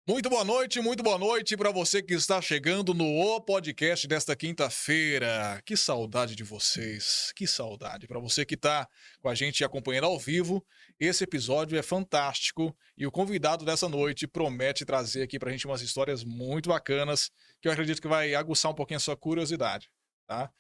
Muito boa noite para você que está chegando no O Podcast desta quinta-feira. Que saudade de vocês, que saudade. Para você que está com a gente acompanhando ao vivo, esse episódio é fantástico e o convidado dessa noite promete trazer aqui para a gente umas histórias muito bacanas que eu acredito que vai aguçar um pouquinho a sua curiosidade, tá?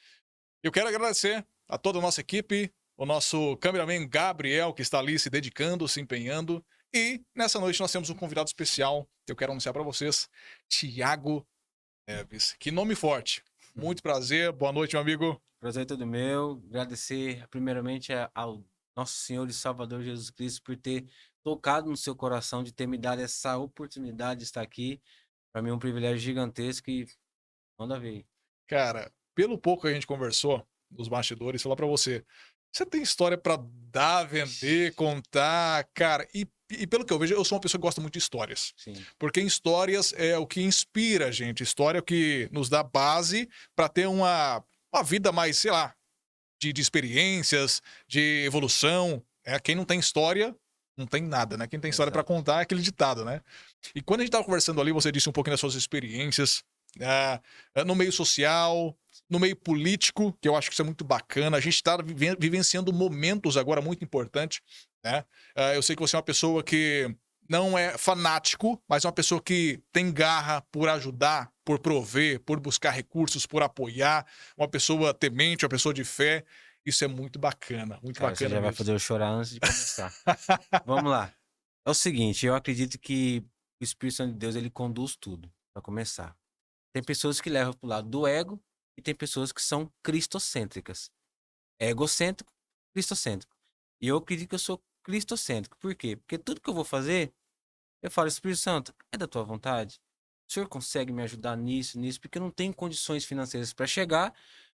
Eu quero agradecer a toda a nossa equipe, o nosso cameraman Gabriel, que está ali se dedicando, se empenhando. E nessa noite nós temos um convidado especial que eu quero anunciar para vocês, Tiago Neves. Que nome forte. Muito prazer, boa noite, meu amigo. Prazer é todo meu. Agradecer primeiramente ao nosso Senhor e Salvador Jesus Cristo por ter tocado no seu coração, de ter me dado essa oportunidade de estar aqui. Para mim é um privilégio gigantesco e manda ver. Cara, pelo pouco que a gente conversou nos bastidores, falar para você, você tem história para dar, vender, contar, cara, e pelo que eu vejo, eu sou uma pessoa que gosta muito de histórias. Sim, Porque histórias é o que inspira a gente, história é o que nos dá base para ter uma vida mais, sei lá, de experiências, de evolução. Quem não tem história, não tem nada, né? Quem tem história para exato. contar é aquele ditado, né? E quando a gente tava conversando ali, você disse um pouquinho das suas experiências ah, no meio social, no meio político, que eu acho que isso é muito bacana. A gente está vivenciando momentos agora muito importantes, né? Eu sei que você é uma pessoa que não é fanático, mas é uma pessoa que tem garra por ajudar, por prover, por buscar recursos, por apoiar, uma pessoa temente, uma pessoa de fé. Isso é muito Cara, você bacana já vai mesmo. fazer eu chorar antes de começar. Vamos lá. É o seguinte, eu acredito que o Espírito Santo de Deus, ele conduz tudo, para começar. Tem pessoas que levam pro lado do ego e tem pessoas que são cristocêntricas. Egocêntrico, cristocêntrico. E eu acredito que eu sou cristocêntrico. Por quê? Porque tudo que eu vou fazer, eu falo, Espírito Santo, é da tua vontade? O Senhor consegue me ajudar nisso, nisso? Porque eu não tenho condições financeiras para chegar,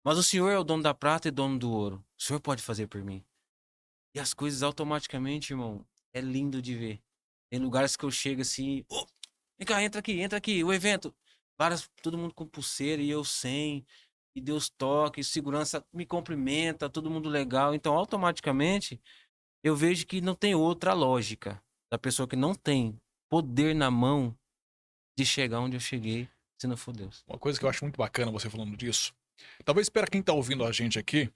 mas o Senhor é o dono da prata e dono do ouro. O Senhor pode fazer por mim. E as coisas automaticamente, irmão, é lindo de ver. Tem lugares que eu chego assim, "Ô, vem cá, entra aqui, o evento. Várias, todo mundo com pulseira e eu sem. E Deus toca, e segurança me cumprimenta, todo mundo legal. Então, automaticamente, eu vejo que não tem outra lógica da pessoa que não tem poder na mão de chegar onde eu cheguei, se não for Deus. Uma coisa que eu acho muito bacana você falando disso, talvez para quem tá ouvindo a gente aqui,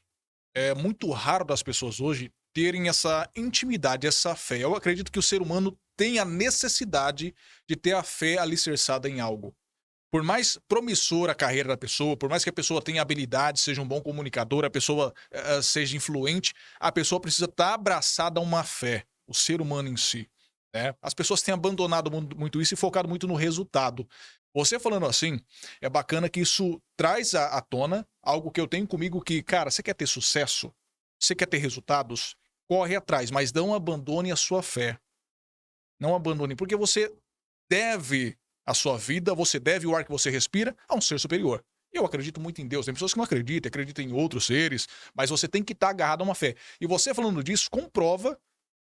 é muito raro das pessoas hoje terem essa intimidade, essa fé. Eu acredito que o ser humano tem a necessidade de ter a fé alicerçada em algo. Por mais promissora a carreira da pessoa, por mais que a pessoa tenha habilidade, seja um bom comunicador, a pessoa seja influente, a pessoa precisa estar abraçada a uma fé, o ser humano em si. Né? As pessoas têm abandonado muito isso e focado muito no resultado. Você falando assim, é bacana que isso traz à tona algo que eu tenho comigo que, cara, você quer ter sucesso? Você quer ter resultados? Corre atrás, mas não abandone a sua fé. Não abandone, porque você deve a sua vida, você deve o ar que você respira a um ser superior. Eu acredito muito em Deus. Tem pessoas que não acreditam, acreditam em outros seres, mas você tem que estar agarrado a uma fé. E você falando disso comprova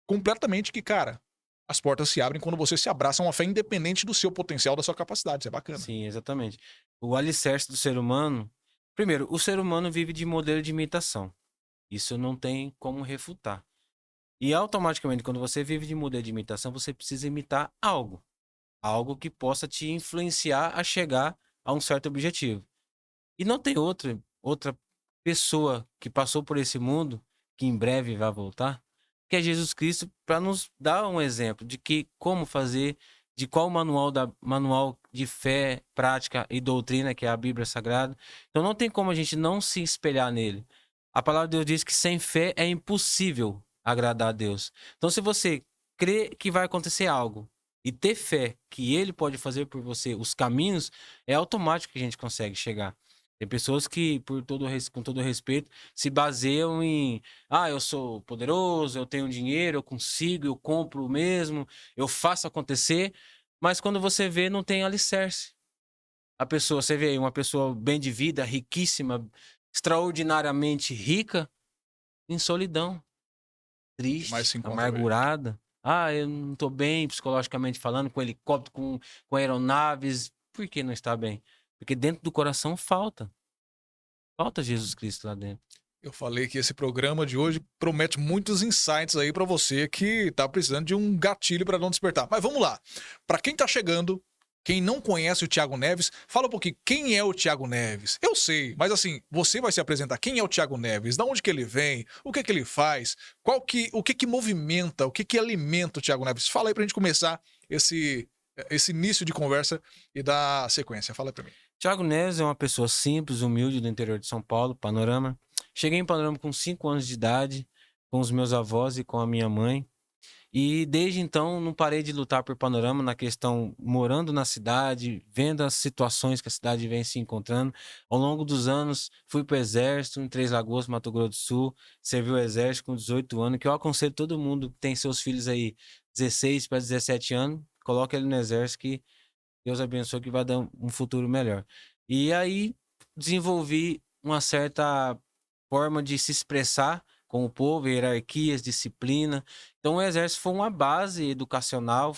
completamente que, cara, as portas se abrem quando você se abraça a uma fé independente do seu potencial, da sua capacidade. Isso é bacana. Sim, exatamente. O alicerce do ser humano. Primeiro, o ser humano vive de modelo de imitação. Isso não tem como refutar. E automaticamente, quando você vive de modelo de imitação, você precisa imitar algo. Algo que possa te influenciar a chegar a um certo objetivo. E não tem outra pessoa que passou por esse mundo, que em breve vai voltar, que é Jesus Cristo, para nos dar um exemplo de que como fazer, de qual manual de fé, prática e doutrina, que é a Bíblia Sagrada. Então não tem como a gente não se espelhar nele. A palavra de Deus diz que sem fé é impossível agradar a Deus. Então se você crê que vai acontecer algo e ter fé que ele pode fazer por você os caminhos, é automático que a gente consegue chegar. Tem pessoas que, com todo respeito, se baseiam em: ah, eu sou poderoso, eu tenho dinheiro, eu consigo, eu compro mesmo, eu faço acontecer. Mas quando você vê, não tem alicerce. A pessoa, você vê aí, uma pessoa bem de vida, riquíssima, extraordinariamente rica, em solidão, O que mais triste, se encontra hoje? amargurada. Ah, eu não tô bem psicologicamente falando, com helicóptero, com aeronaves. Por que não está bem? Porque dentro do coração falta. Falta Jesus Cristo lá dentro. Eu falei que esse programa de hoje promete muitos insights aí pra você que tá precisando de um gatilho pra não despertar. Mas vamos lá. Pra quem tá chegando, quem não conhece o Thiago Neves, fala um pouquinho, quem é o Thiago Neves? Eu sei, mas assim, você vai se apresentar. Quem é o Thiago Neves? Da onde que ele vem? O que ele faz? O que que movimenta? O que que alimenta o Thiago Neves? Fala aí pra gente começar esse início de conversa e dar sequência. Fala aí pra mim. Thiago Neves é uma pessoa simples, humilde do interior de São Paulo, Panorama. Cheguei em Panorama com 5 anos de idade, com os meus avós e com a minha mãe. E desde então não parei de lutar por Panorama na questão, morando na cidade, vendo as situações que a cidade vem se encontrando. Ao longo dos anos, fui para o Exército em Três Lagoas, Mato Grosso do Sul, servi o Exército com 18 anos, que eu aconselho todo mundo que tem seus filhos aí 16 para 17 anos, coloca ele no Exército que Deus abençoe que vai dar um futuro melhor. E aí desenvolvi uma certa forma de se expressar com o povo, hierarquias, disciplina. Então o exército foi uma base educacional.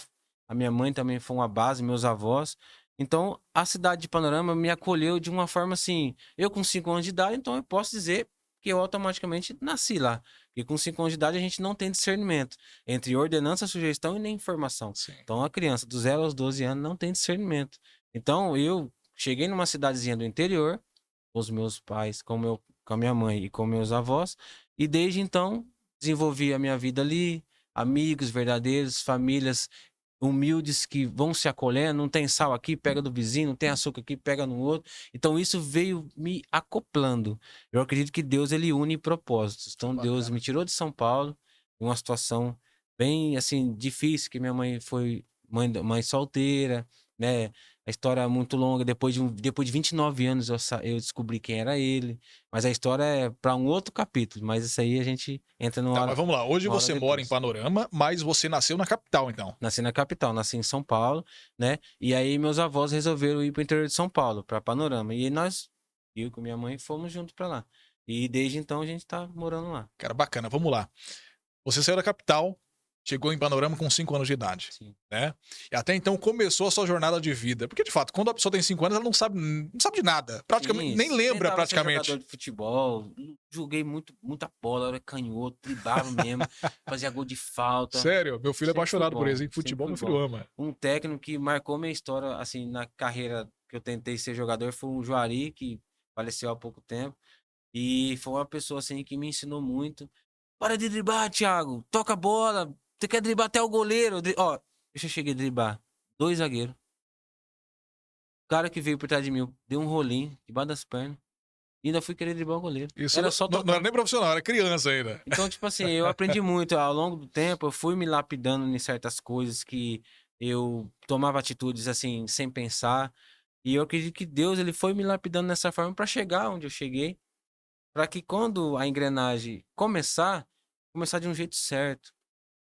A minha mãe também foi uma base, meus avós. Então a cidade de Panorama me acolheu de uma forma assim. Eu com 5 anos de idade, então eu posso dizer que eu automaticamente nasci lá. Porque com 5 anos de idade a gente não tem discernimento entre ordenança, sugestão e nem informação. Sim. Então a criança do 0 aos 12 anos não tem discernimento. Então eu cheguei numa cidadezinha do interior, com os meus pais, com a minha mãe e com meus avós, e desde então desenvolvi a minha vida ali, amigos verdadeiros, famílias humildes que vão se acolhendo, não tem sal aqui, pega do vizinho, não tem açúcar aqui, pega no outro. Então isso veio me acoplando. Eu acredito que Deus ele une propósitos. Então Deus Bacana. me tirou de São Paulo, em uma situação bem assim difícil, que minha mãe foi mãe solteira, né? A história é muito longa. Depois de 29 anos eu descobri quem era ele. Mas a história é para um outro capítulo. Mas isso aí a gente entra Tá, mas vamos lá. Hoje uma hora você mora em depois. Panorama, mas você nasceu na capital, então. Nasci na capital, nasci em São Paulo, né? E aí meus avós resolveram ir para o interior de São Paulo, para Panorama. E aí eu com minha mãe, fomos juntos para lá. E desde então a gente tá morando lá. Cara, bacana. Vamos lá. Você saiu da capital, chegou em Panorama com 5 anos de idade, Sim. né? E até então começou a sua jornada de vida. Porque, de fato, quando a pessoa tem 5 anos, ela não sabe de nada. Praticamente, Sim, nem lembra tentava ser jogador praticamente. de futebol, joguei muita bola, era canhoto, driblava mesmo, fazia gol de falta. Sério, meu filho é Sempre fui apaixonado por bom, isso. Em sempre futebol, fui meu filho bom. ama. Um técnico que marcou minha história, assim, na carreira que eu tentei ser jogador foi o Juari, que faleceu há pouco tempo. E foi uma pessoa, assim, que me ensinou muito. Para de driblar, Thiago. Toca a bola. Você quer driblar até o goleiro. Ó, deixa eu cheguei a driblar. 2 zagueiros. O cara que veio por trás de mim deu um rolinho debaixo das pernas. E ainda fui querer driblar o goleiro. Isso Era só não era tocar. nem profissional, era criança ainda. Então, tipo assim, eu aprendi muito. Ao longo do tempo, eu fui me lapidando em certas coisas que eu tomava atitudes, assim, sem pensar. E eu acredito que Deus, ele foi me lapidando dessa forma para chegar onde eu cheguei. Para que quando a engrenagem começar de um jeito certo.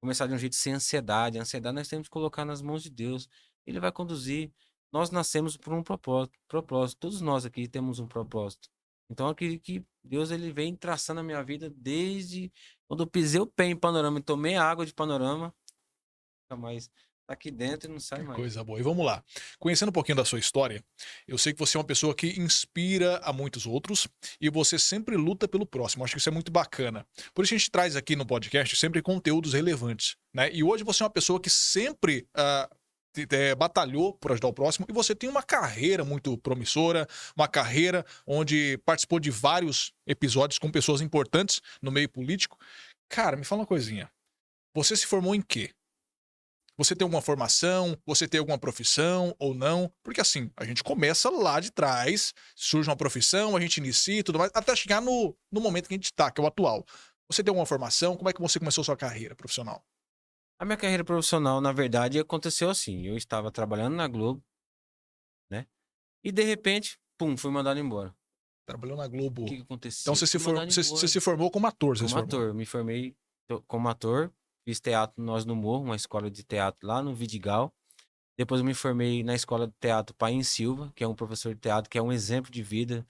Começar de um jeito sem ansiedade. A ansiedade nós temos que colocar nas mãos de Deus. Ele vai conduzir. Nós nascemos por um propósito. Propósito. Todos nós aqui temos um propósito. Então eu acredito que Deus ele vem traçando a minha vida desde quando eu pisei o pé em Panorama e tomei a água de Panorama. Nunca mais tá aqui dentro e não sai Que mais. coisa boa. E vamos lá. Conhecendo um pouquinho da sua história, eu sei que você é uma pessoa que inspira a muitos outros e você sempre luta pelo próximo. Acho que isso é muito bacana. Por isso a gente traz aqui no podcast sempre conteúdos relevantes, né? E hoje você é uma pessoa que sempre batalhou por ajudar o próximo e você tem uma carreira muito promissora, uma carreira onde participou de vários episódios com pessoas importantes no meio político. Cara, me fala uma coisinha. Você se formou em quê? Você tem alguma formação? Você tem alguma profissão ou não? Porque assim, a gente começa lá de trás, surge uma profissão, a gente inicia e tudo mais, até chegar no momento que a gente tá, que é o atual. Você tem alguma formação? Como é que você começou sua carreira profissional? A minha carreira profissional, na verdade, aconteceu assim. Eu estava trabalhando na Globo, né? E de repente, pum, fui mandado embora. Trabalhou na O Globo. que que Então aconteceu? você Fui mandado você embora. se formou como ator, você se Como formou. ator, me formei como ator, fiz teatro Nós no Morro, uma escola de teatro lá no Vidigal. Depois eu me formei na escola de teatro Paim Silva, que é um professor de teatro, que é um exemplo de vida.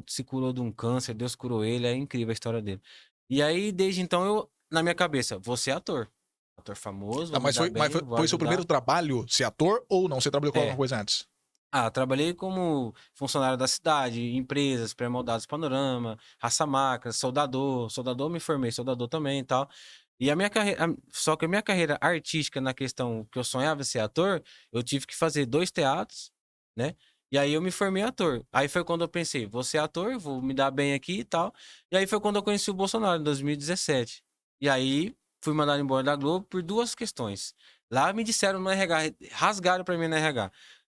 Se curou de um câncer, Deus curou ele, é incrível a história dele. E aí, desde então, na minha cabeça, vou ser ator. Ator famoso, Tá, vou me dar mas bem, vou foi seu primeiro ajudar. trabalho ser ator ou não? Você trabalhou com alguma É, coisa antes? Ah, trabalhei como funcionário da cidade, empresas, pré-moldados Panorama, Raça Máquinas, soldador. Soldador me formei, soldador também e tal. E a minha carreira, só que a minha carreira artística na questão que eu sonhava ser ator, eu tive que fazer 2 teatros, né? E aí eu me formei ator. Aí foi quando eu pensei, vou ser ator, vou me dar bem aqui e tal. E aí foi quando eu conheci o Bolsonaro, em 2017. E aí fui mandado embora da Globo por 2 questões. Lá me disseram no RH, rasgaram pra mim no RH.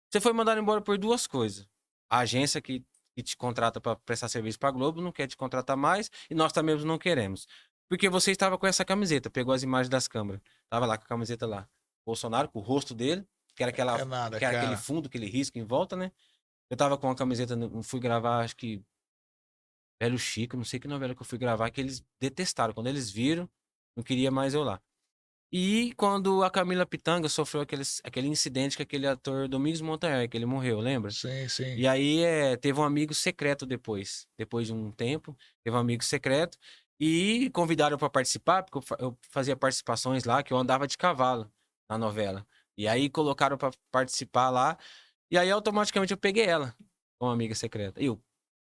Você foi mandado embora por 2 coisas. A agência que te contrata para prestar serviço para Globo não quer te contratar mais e nós também não queremos. Porque você estava com essa camiseta, pegou as imagens das câmeras. Tava lá com a camiseta lá. Bolsonaro, com o rosto dele, que era, É nada, que era aquele cara. fundo, aquele risco em volta, né? Eu tava com a camiseta, fui gravar, acho que Velho Chico, não sei que novela que eu fui gravar, que eles detestaram. Quando eles viram, não queria mais eu lá. E quando a Camila Pitanga sofreu aquele incidente com aquele ator Domingos Montanher, que ele morreu, lembra? Sim, sim. E aí teve um amigo secreto depois de um tempo, teve um amigo secreto e convidaram para participar, porque eu fazia participações lá, que eu andava de cavalo na novela. E aí colocaram para participar lá, e aí automaticamente eu peguei ela, como amiga secreta. E eu,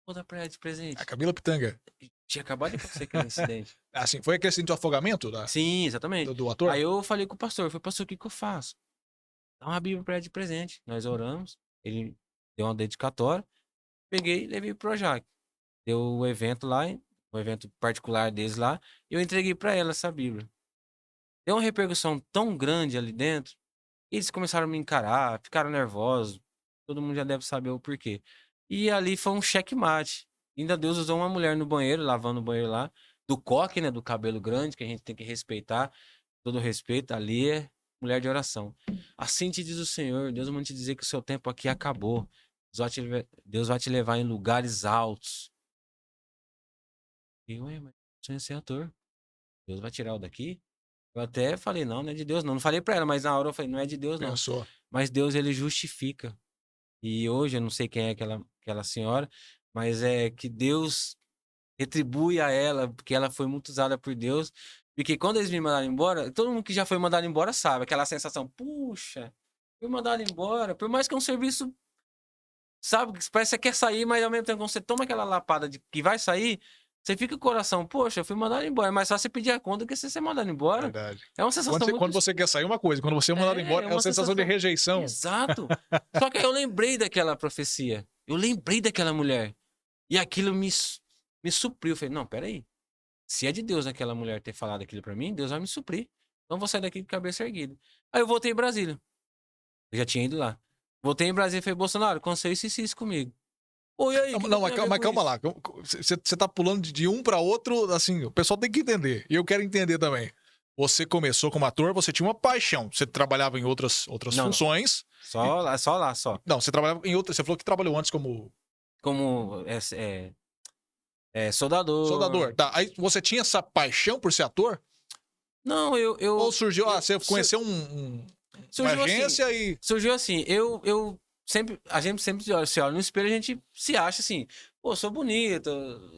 vou dar pra ela de A presente. Camila Pitanga. Tinha acabado de acontecer aquele incidente. Assim, foi aquele acidente de afogamento Sim, exatamente. do ator? Aí eu falei com o pastor, eu falei, pastor, o que que eu faço? Dá uma Bíblia pra ela de presente. Nós oramos, ele deu uma dedicatória, peguei e levei pro Projac. Deu o evento lá, um evento particular deles lá, e eu entreguei pra ela essa Bíblia. Deu uma repercussão tão grande ali dentro, eles começaram a me encarar, ficaram nervosos. Todo mundo já deve saber o porquê. E ali foi um checkmate. Ainda Deus usou uma mulher no banheiro, lavando o banheiro lá, do coque, né, do cabelo grande, que a gente tem que respeitar, todo respeito, ali é mulher de oração. Assim te diz o Senhor, Deus vai te dizer que o seu tempo aqui acabou. Deus vai te levar em lugares altos. E, ué, mas eu sonho em ser ator. Deus vai tirar o daqui? Eu até falei, não, não é de Deus, não. Não falei pra ela, mas na hora eu falei, não é de Deus, não. Pensou. Mas Deus, ele justifica. E hoje, eu não sei quem é aquela senhora, mas é que Deus retribui a ela, porque ela foi muito usada por Deus. Porque quando eles me mandaram embora, todo mundo que já foi mandado embora sabe, aquela sensação, puxa, fui mandado embora, por mais que é um serviço, sabe, que parece que você quer sair, mas ao mesmo tempo, quando você toma aquela lapada de que vai sair, você fica com o coração, poxa, eu fui mandado embora, é mais fácil você pedir a conta do que você ser mandado embora. Verdade. É uma Quando sensação você, muito. quando você quer sair, uma coisa. Quando você é mandado embora, É é uma uma sensação de sensação. rejeição. Exato. Só que aí eu lembrei daquela profecia. Eu lembrei daquela mulher. E aquilo me supriu. Eu falei, não, peraí. Se é de Deus aquela mulher ter falado aquilo pra mim, Deus vai me suprir. Então eu vou sair daqui de cabeça erguida. Aí eu voltei em Brasília. Eu já tinha ido lá. Voltei em Brasília e falei, Bolsonaro, aconteceu isso comigo. Oi, aí, Não, o que que eu não, tenho a ver mas com calma isso? lá. Você tá pulando de um pra outro, assim, o pessoal tem que entender. E eu quero entender também. Você começou como ator, você tinha uma paixão. Você trabalhava em outras Não, não. funções. E, Só lá, só lá, só. não, você trabalhava em outras. Você falou que trabalhou antes como Como soldador. soldador. Tá. Aí você tinha essa paixão por ser ator? Não, Ou surgiu, eu você conheceu uma surgiu assim. agência e. Surgiu assim, eu sempre, a gente sempre se olha no espelho, a gente se acha assim, pô, sou bonito,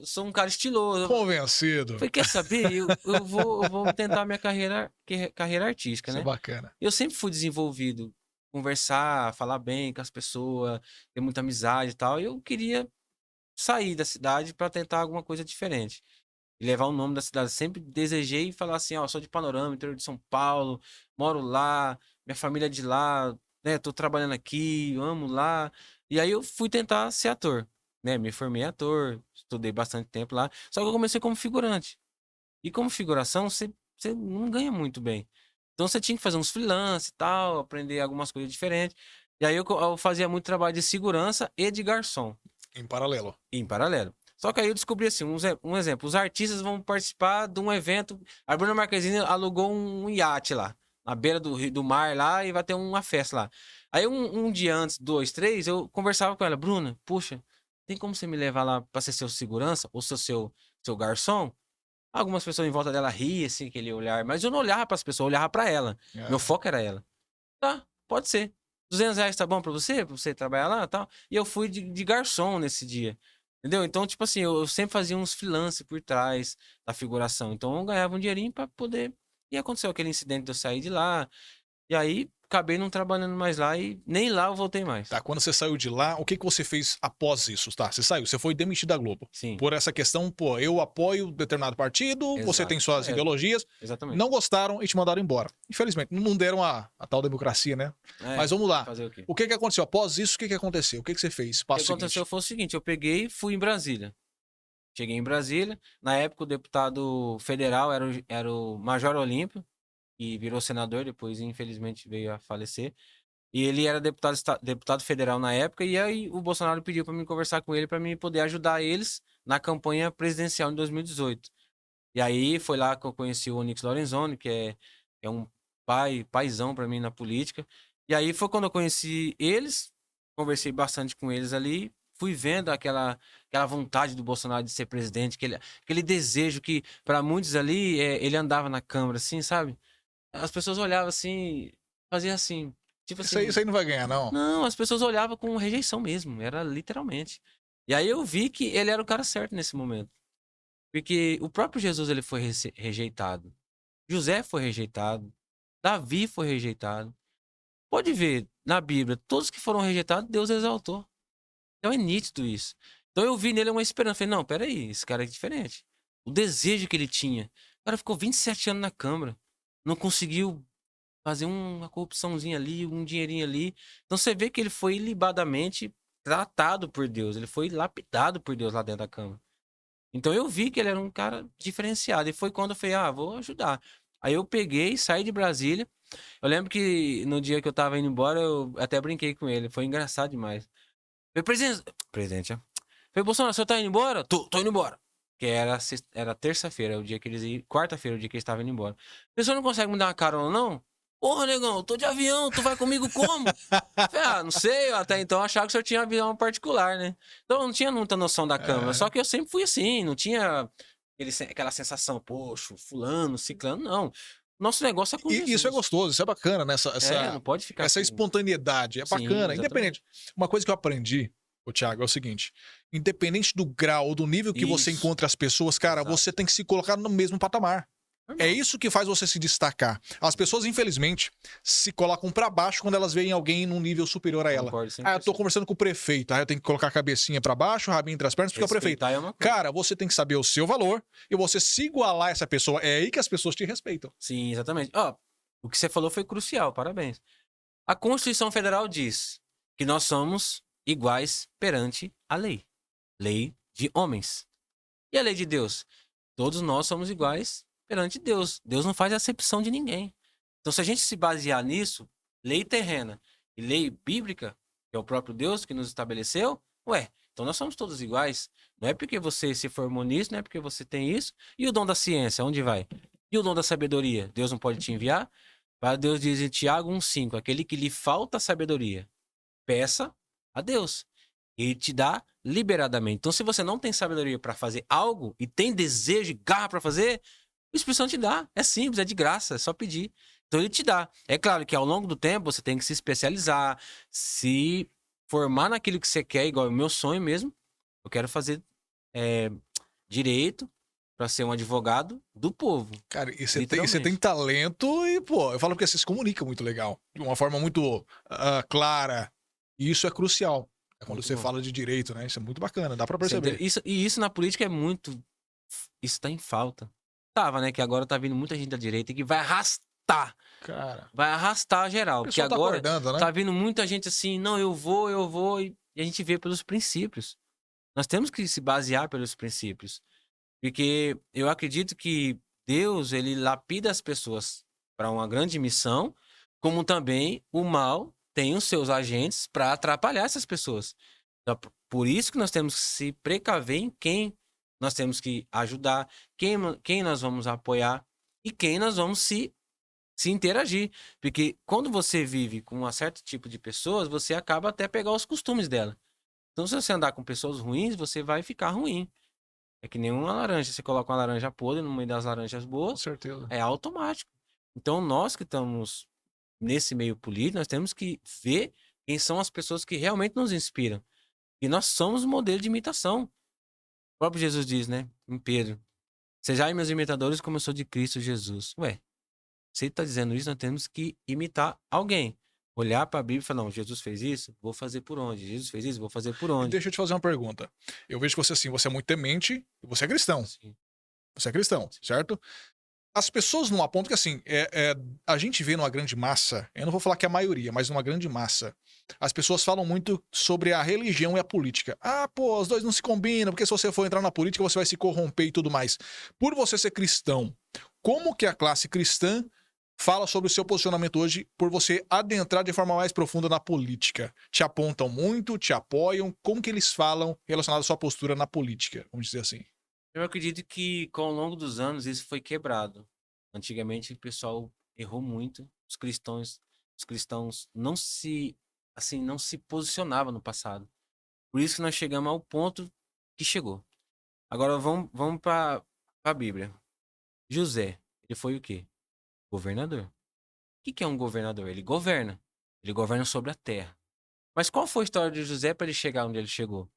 sou um cara estiloso. Convencido. Falei, quer saber? Eu vou tentar minha carreira artística, Isso é né? bacana. Eu sempre fui desenvolvido, conversar, falar bem com as pessoas, ter muita amizade e tal. E eu queria sair da cidade para tentar alguma coisa diferente. E levar o nome da cidade. Sempre desejei falar assim, ó, sou de Panorama, interior de São Paulo, moro lá, minha família é de lá, né? Tô trabalhando aqui, amo lá. E aí eu fui tentar ser ator, né? Me formei ator, estudei bastante tempo lá. Só que eu comecei como figurante. E como figuração, você não ganha muito bem. Então você tinha que fazer uns freelance e tal, aprender algumas coisas diferentes. E aí eu fazia muito trabalho de segurança e de garçom Em paralelo. em paralelo. Só que aí eu descobri assim, um exemplo, os artistas vão participar de um evento, a Bruna Marquezine alugou um iate lá, na beira do mar lá, e vai ter uma festa lá. Aí um dia antes, 2, 3, eu conversava com ela, Bruna, puxa, tem como você me levar lá pra ser seu segurança, ou seu garçom? Algumas pessoas em volta dela riam, assim, aquele olhar, mas eu não olhava para as pessoas, eu olhava para ela. Meu Ah, foco era ela. Tá, pode ser. R$ 200 tá bom pra você trabalhar lá e tal? E eu fui de garçom nesse dia. Entendeu? Então, tipo assim, eu sempre fazia uns freelance por trás da figuração. Então, eu ganhava um dinheirinho pra poder. E aconteceu aquele incidente de eu sair de lá. E aí, acabei não trabalhando mais lá e nem lá eu voltei mais. Tá, quando você saiu de lá, o que que você fez após isso? Tá, você saiu, você foi demitido da Globo. Sim, Por essa questão, pô, eu apoio determinado partido, você exato. tem suas É, ideologias, exatamente. não gostaram e te mandaram embora. Infelizmente, não deram a tal democracia, né? É, Mas vamos lá. fazer o quê? O que que aconteceu? Após isso, o que que aconteceu? O que que você fez? O que Passo aconteceu seguinte. foi o seguinte, eu peguei e fui em Brasília. Cheguei em Brasília, na época o deputado federal era o Major Olímpio, que virou senador, depois infelizmente veio a falecer. E ele era deputado federal na época, e aí o Bolsonaro pediu para mim conversar com ele para mim poder ajudar eles na campanha presidencial em 2018. E aí foi lá que eu conheci o Onyx Lorenzoni, que é um paizão para mim na política. E aí foi quando eu conheci eles, conversei bastante com eles ali, fui vendo aquela vontade do Bolsonaro de ser presidente, aquele desejo que para muitos ali ele andava na Câmara assim, sabe? As pessoas olhavam assim, fazia assim, tipo Isso assim, aí não vai ganhar, não. não, as pessoas olhavam com rejeição mesmo, era literalmente. E aí eu vi que ele era o cara certo nesse momento. Porque o próprio Jesus ele foi rejeitado. José foi rejeitado. Davi foi rejeitado. Pode ver na Bíblia, todos que foram rejeitados, Deus exaltou. Então é nítido isso. Então eu vi nele uma esperança. Falei, não, peraí, esse cara é diferente. O desejo que ele tinha. O cara ficou 27 anos na Câmara. Não conseguiu fazer uma corrupçãozinha ali, um dinheirinho ali. Então você vê que ele foi ilibadamente tratado por Deus. Ele foi lapidado por Deus lá dentro da Câmara. Então eu vi que ele era um cara diferenciado. E foi quando eu falei, vou ajudar. Aí eu peguei, saí de Brasília. Eu lembro que no dia que eu tava indo embora, eu até brinquei com ele. Foi engraçado demais. Falei, presidente, ó. Falei, Bolsonaro, você tá indo embora? Tô indo embora. Que era terça-feira, o dia que eles iam. Quarta-feira, o dia que eles estavam indo embora. A pessoa não consegue me dar uma carona, não? Porra, negão, eu tô de avião, tu vai comigo como? Falei, não sei, eu até então eu achava que o senhor tinha avião particular, né? Então eu não tinha muita noção da câmera. Só É. que eu sempre fui assim, não tinha aquela sensação, poxa, fulano, ciclano, não. Nosso negócio é com E isso é Jesus. gostoso, isso é bacana, né? Não pode ficar Essa com. espontaneidade. É Sim, bacana. exatamente. Independente. Uma coisa que eu aprendi, ô Thiago, é o seguinte: independente do grau ou do nível que você Isso, encontra as pessoas, cara, exato. você tem que se colocar no mesmo patamar. É Normal. isso que faz você se destacar. As pessoas, infelizmente, se colocam pra baixo quando elas veem alguém num nível superior a ela. Concordo cem Ah, eu por tô cento. conversando com o prefeito, eu tenho que colocar a cabecinha pra baixo, o rabinho entre as pernas, porque é o prefeito. Respeitar é uma coisa. Cara, você tem que saber o seu valor e você se igualar a essa pessoa. É aí que as pessoas te respeitam. Sim, exatamente. Ó, o que você falou foi crucial, parabéns. A Constituição Federal diz que nós somos iguais perante a lei. Lei de homens. E a lei de Deus? Todos nós somos iguais perante Deus. Deus não faz acepção de ninguém. Então, se a gente se basear nisso, lei terrena e lei bíblica, que é o próprio Deus que nos estabeleceu, então nós somos todos iguais. Não é porque você se formou nisso, não é porque você tem isso. E o dom da ciência, onde vai? E o dom da sabedoria? Deus não pode te enviar? Para Deus diz em Tiago 1,5, aquele que lhe falta sabedoria, peça a Deus. Ele te dá liberadamente. Então, se você não tem sabedoria para fazer algo e tem desejo e garra para fazer, o Espírito Santo te dá. É simples, é de graça, é só pedir. Então, ele te dá. É claro que ao longo do tempo você tem que se especializar, se formar naquilo que você quer, igual o meu sonho mesmo. Eu quero fazer é, direito para ser um advogado do povo, Cara, e você tem literalmente. talento e, pô, eu falo porque você se comunica muito legal, de uma forma muito clara. E isso é crucial. É quando Muito você bom. fala de direito, né? Isso é muito bacana, dá pra perceber. Isso na política é muito. Isso tá em falta. Tava, né? Que agora tá vindo muita gente da direita que Cara, vai arrastar o geral. Porque pessoal tá agora acordando, né? tá vindo muita gente assim, não, eu vou, e a gente vê pelos princípios. Nós temos que se basear pelos princípios. Porque eu acredito que Deus, ele lapida as pessoas para uma grande missão, como também o mal tem os seus agentes para atrapalhar essas pessoas. Então, por isso que nós temos que se precaver em quem nós temos que ajudar, quem nós vamos apoiar e quem nós vamos se interagir. Porque quando você vive com um certo tipo de pessoas, você acaba até pegar os costumes dela. Então, se você andar com pessoas ruins, você vai ficar ruim. É que nem uma laranja. Você coloca uma laranja podre no meio das laranjas Com boas, certeza. é automático. Então, nós que estamos nesse meio político, nós temos que ver quem são as pessoas que realmente nos inspiram. E nós somos um modelo de imitação. O próprio Jesus diz, né, em Pedro: Sejai meus imitadores como eu sou de Cristo Jesus. Ué, Se ele está dizendo isso, nós temos que imitar alguém. Olhar para a Bíblia e falar, não, Jesus fez isso, vou fazer por onde? Jesus fez isso, vou fazer por E onde? deixa eu te fazer uma pergunta. Eu vejo que você, assim, você é muito temente e você é cristão. Sim, Você é cristão, sim. certo? As pessoas não apontam que, assim, a gente vê numa grande massa, eu não vou falar que é a maioria, mas numa grande massa, as pessoas falam muito sobre a religião e a política. Ah, pô, os dois não se combinam, porque se você for entrar na política, você vai se corromper e tudo mais. Por você ser cristão, como que a classe cristã fala sobre o seu posicionamento hoje por você adentrar de forma mais profunda na política? Te apontam muito, te apoiam? Como que eles falam relacionado à sua postura na política? Vamos dizer assim. Eu acredito que com o longo dos anos isso foi quebrado. Antigamente o pessoal errou muito, os cristãos não se, assim, não se posicionavam no passado. Por isso que nós chegamos ao ponto que chegou. Agora vamos para a Bíblia. José, ele foi o quê? Governador. O que é um governador? Ele governa. Ele governa sobre a terra. Mas qual foi a história de José para ele chegar onde ele chegou?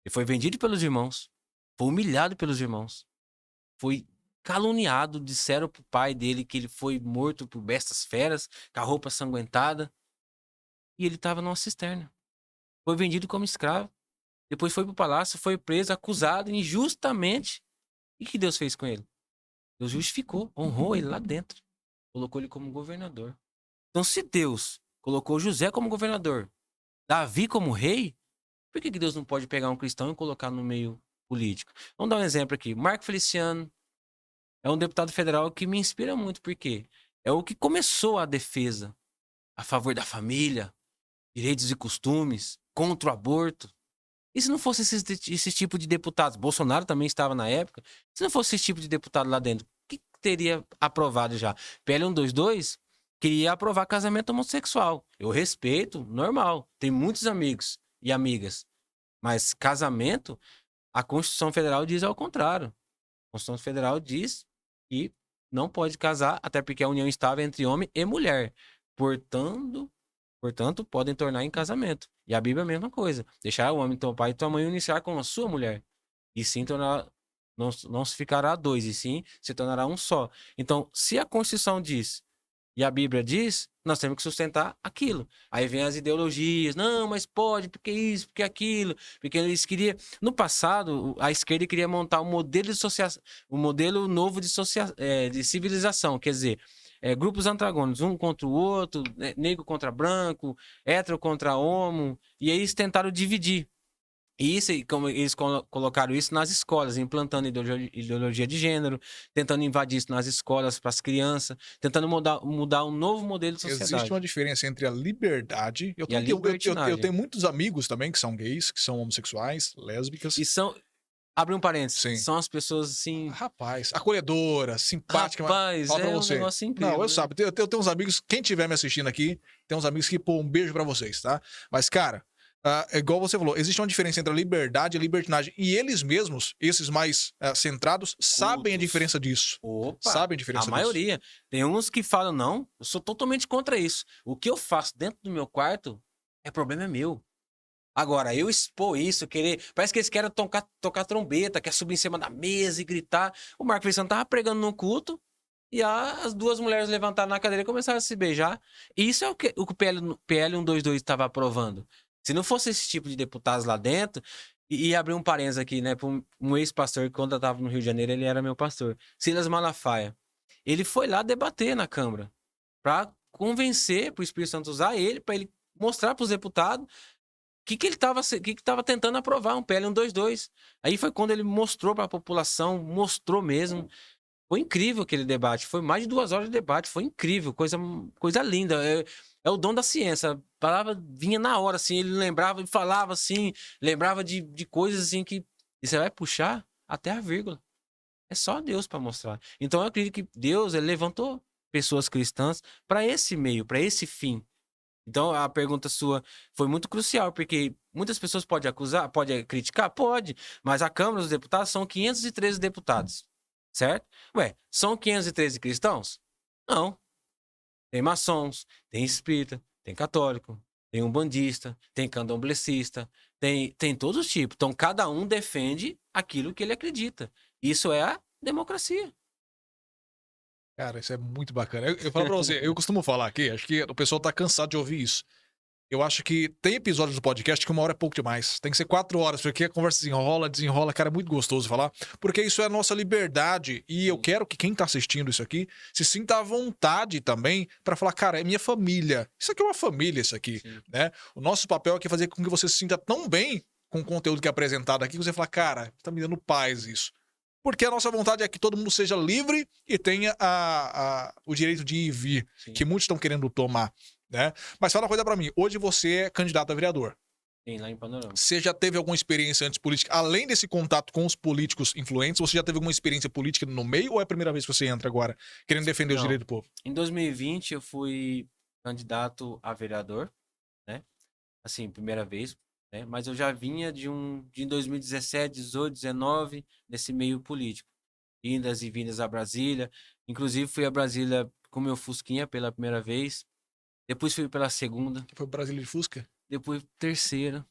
Ele foi vendido pelos irmãos, foi humilhado pelos irmãos, foi caluniado, disseram pro pai dele que ele foi morto por bestas feras, com a roupa sanguentada, e ele estava numa cisterna. Foi vendido como escravo, depois foi pro palácio, foi preso, acusado injustamente. E o que Deus fez com ele? Deus justificou, honrou ele lá dentro, colocou ele como governador. Então, se Deus colocou José como governador, Davi como rei, por que Deus não pode pegar um cristão e colocar no meio político? Vamos dar um exemplo aqui. Marco Feliciano é um deputado federal que me inspira muito, porque é o que começou a defesa a favor da família, direitos e costumes, contra o aborto. E se não fosse esse tipo de deputados, Bolsonaro também estava na época, se não fosse esse tipo de deputado lá dentro, o que teria aprovado já? PL 122 queria aprovar casamento homossexual. Eu respeito, normal. Tem muitos amigos e amigas. Mas casamento, a Constituição Federal diz ao contrário. A Constituição Federal diz que não pode casar, até porque a união estável é entre homem e mulher. Portanto, podem tornar em casamento. E a Bíblia é a mesma coisa. Deixar o homem, teu pai e tua mãe unir com a sua mulher. E sim tornar, não se ficará dois, e sim se tornará um só. Então, se a Constituição diz e a Bíblia diz, nós temos que sustentar aquilo. Aí vem as ideologias, não, mas pode, porque isso, porque aquilo, porque eles queriam. No passado, a esquerda queria montar um modelo de um modelo novo de civilização, quer dizer, grupos antagônicos, um contra o outro, negro contra branco, hétero contra homo, e aí eles tentaram dividir. E isso, como eles colocaram isso nas escolas, implantando ideologia de gênero, tentando invadir isso nas escolas para as crianças, tentando mudar um novo modelo de Existe uma sociedade. diferença entre a liberdade. E a Eu libertinagem. tenho muitos amigos também que são gays, que são homossexuais, lésbicas. E são, abre um parênteses, Sim. são as pessoas assim, Rapaz, acolhedora, simpática, mas rapaz, fala pra é um você. negócio Não, incrível, eu né? sabe, eu tenho uns amigos, quem tiver me assistindo aqui, tem uns amigos que, pô, um beijo pra vocês, tá? Mas, cara, é igual você falou, existe uma diferença entre a liberdade e a libertinagem. E eles mesmos, esses mais centrados, sabem a Cultos. diferença disso. Opa, Sabem a a diferença disso. maioria. Tem uns que falam, não, eu sou totalmente contra isso. O que eu faço dentro do meu quarto problema é meu. Agora, eu expor isso, querer. Parece que eles querem tocar trombeta, quer subir em cima da mesa e gritar. O Marco Feliciano tava pregando no culto e as duas mulheres levantaram na cadeira e começaram a se beijar. E isso é o que o PL 122 estava aprovando. Se não fosse esse tipo de deputados lá dentro, e abrir um parênteses aqui, né, para um ex-pastor que, quando eu estava no Rio de Janeiro, ele era meu pastor, Silas Malafaia. Ele foi lá debater na Câmara para convencer, para o Espírito Santo usar ele, para ele mostrar para os deputados que tava tentando aprovar um PL 122. Aí foi quando ele mostrou para a população, mostrou mesmo. Foi incrível aquele debate. Foi mais de 2 horas de debate. Foi incrível, coisa linda. É o dom da ciência. A palavra vinha na hora, assim. Ele lembrava e falava assim, lembrava de coisas assim que. E você vai puxar até a vírgula. É só Deus para mostrar. Então eu acredito que Deus ele levantou pessoas cristãs para esse meio, para esse fim. Então, a pergunta sua foi muito crucial, porque muitas pessoas podem acusar, podem criticar, pode, mas a Câmara dos Deputados são 513 deputados, certo? Ué, são 513 cristãos? Não. Tem maçons, tem espírita, tem católico, tem umbandista, tem candomblessista, tem todos os tipos. Então, cada um defende aquilo que ele acredita. Isso é a democracia. Cara, isso é muito bacana. Eu falo pra você, eu costumo falar aqui, acho que o pessoal tá cansado de ouvir isso. Eu acho que tem episódios do podcast que 1 hora é pouco demais. Tem que ser 4 horas, porque a conversa desenrola, desenrola, cara, é muito gostoso falar. Porque isso é a nossa liberdade. E eu Sim, quero que quem tá assistindo isso aqui se sinta à vontade também pra falar, cara, é minha família. Isso aqui é uma família, isso aqui, sim. né? O nosso papel aqui é fazer com que você se sinta tão bem com o conteúdo que é apresentado aqui, que você fala, cara, tá me dando paz isso. Porque a nossa vontade é que todo mundo seja livre e tenha o direito de ir e vir, Sim, que muitos estão querendo tomar, né? Mas fala uma coisa pra mim, hoje você é candidato a vereador. sim, lá em Panorama. Você já teve alguma experiência antes política? Além desse contato com os políticos influentes, você já teve alguma experiência política no meio ou é a primeira vez que você entra agora, querendo defender os Não, direitos do povo? em 2020 eu fui candidato a vereador, né? Assim, primeira vez, né? Mas eu já vinha de 2017, 18, 19 nesse meio político, indas e vindas a Brasília. Inclusive fui a Brasília com meu Fusquinha pela primeira vez, depois fui pela segunda, Que foi Brasília de Fusca? depois terceira.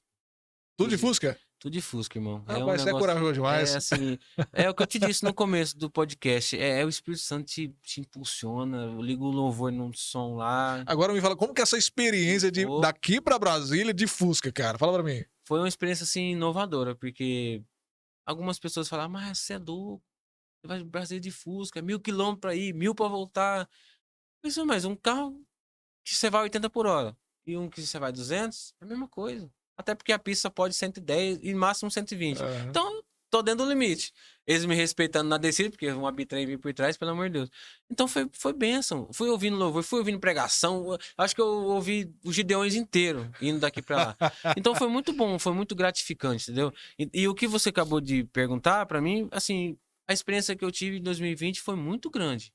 Tudo de Fusca? Tudo de Fusca, irmão. É um Rapaz, você é negócio. corajoso É demais. assim. É o que eu te disse no começo do podcast. É o Espírito Santo te impulsiona. Eu ligo o louvor num som lá. Agora me fala, como que é essa E experiência de vou. daqui pra Brasília de Fusca, cara? Fala pra mim. Foi uma experiência assim inovadora, porque algumas pessoas falaram, mas você é louco. Você vai de Brasília de Fusca, 1.000 quilômetros pra ir, 1.000 pra voltar. Isso, mas um carro que você vai 80 por hora e um que você vai 200, é a mesma coisa. Até porque a pista pode 110 e máximo 120. Aham. Então, tô dentro do limite. Eles me respeitando na descida, porque um arbitrei vir por trás, pelo amor de Deus. Então foi bênção. Fui ouvindo louvor, fui ouvindo pregação. Acho que eu ouvi os Gideões inteiro indo daqui pra lá. Então foi muito bom, foi muito gratificante, entendeu? E o que você acabou de perguntar, pra mim, assim, a experiência que eu tive em 2020 foi muito grande.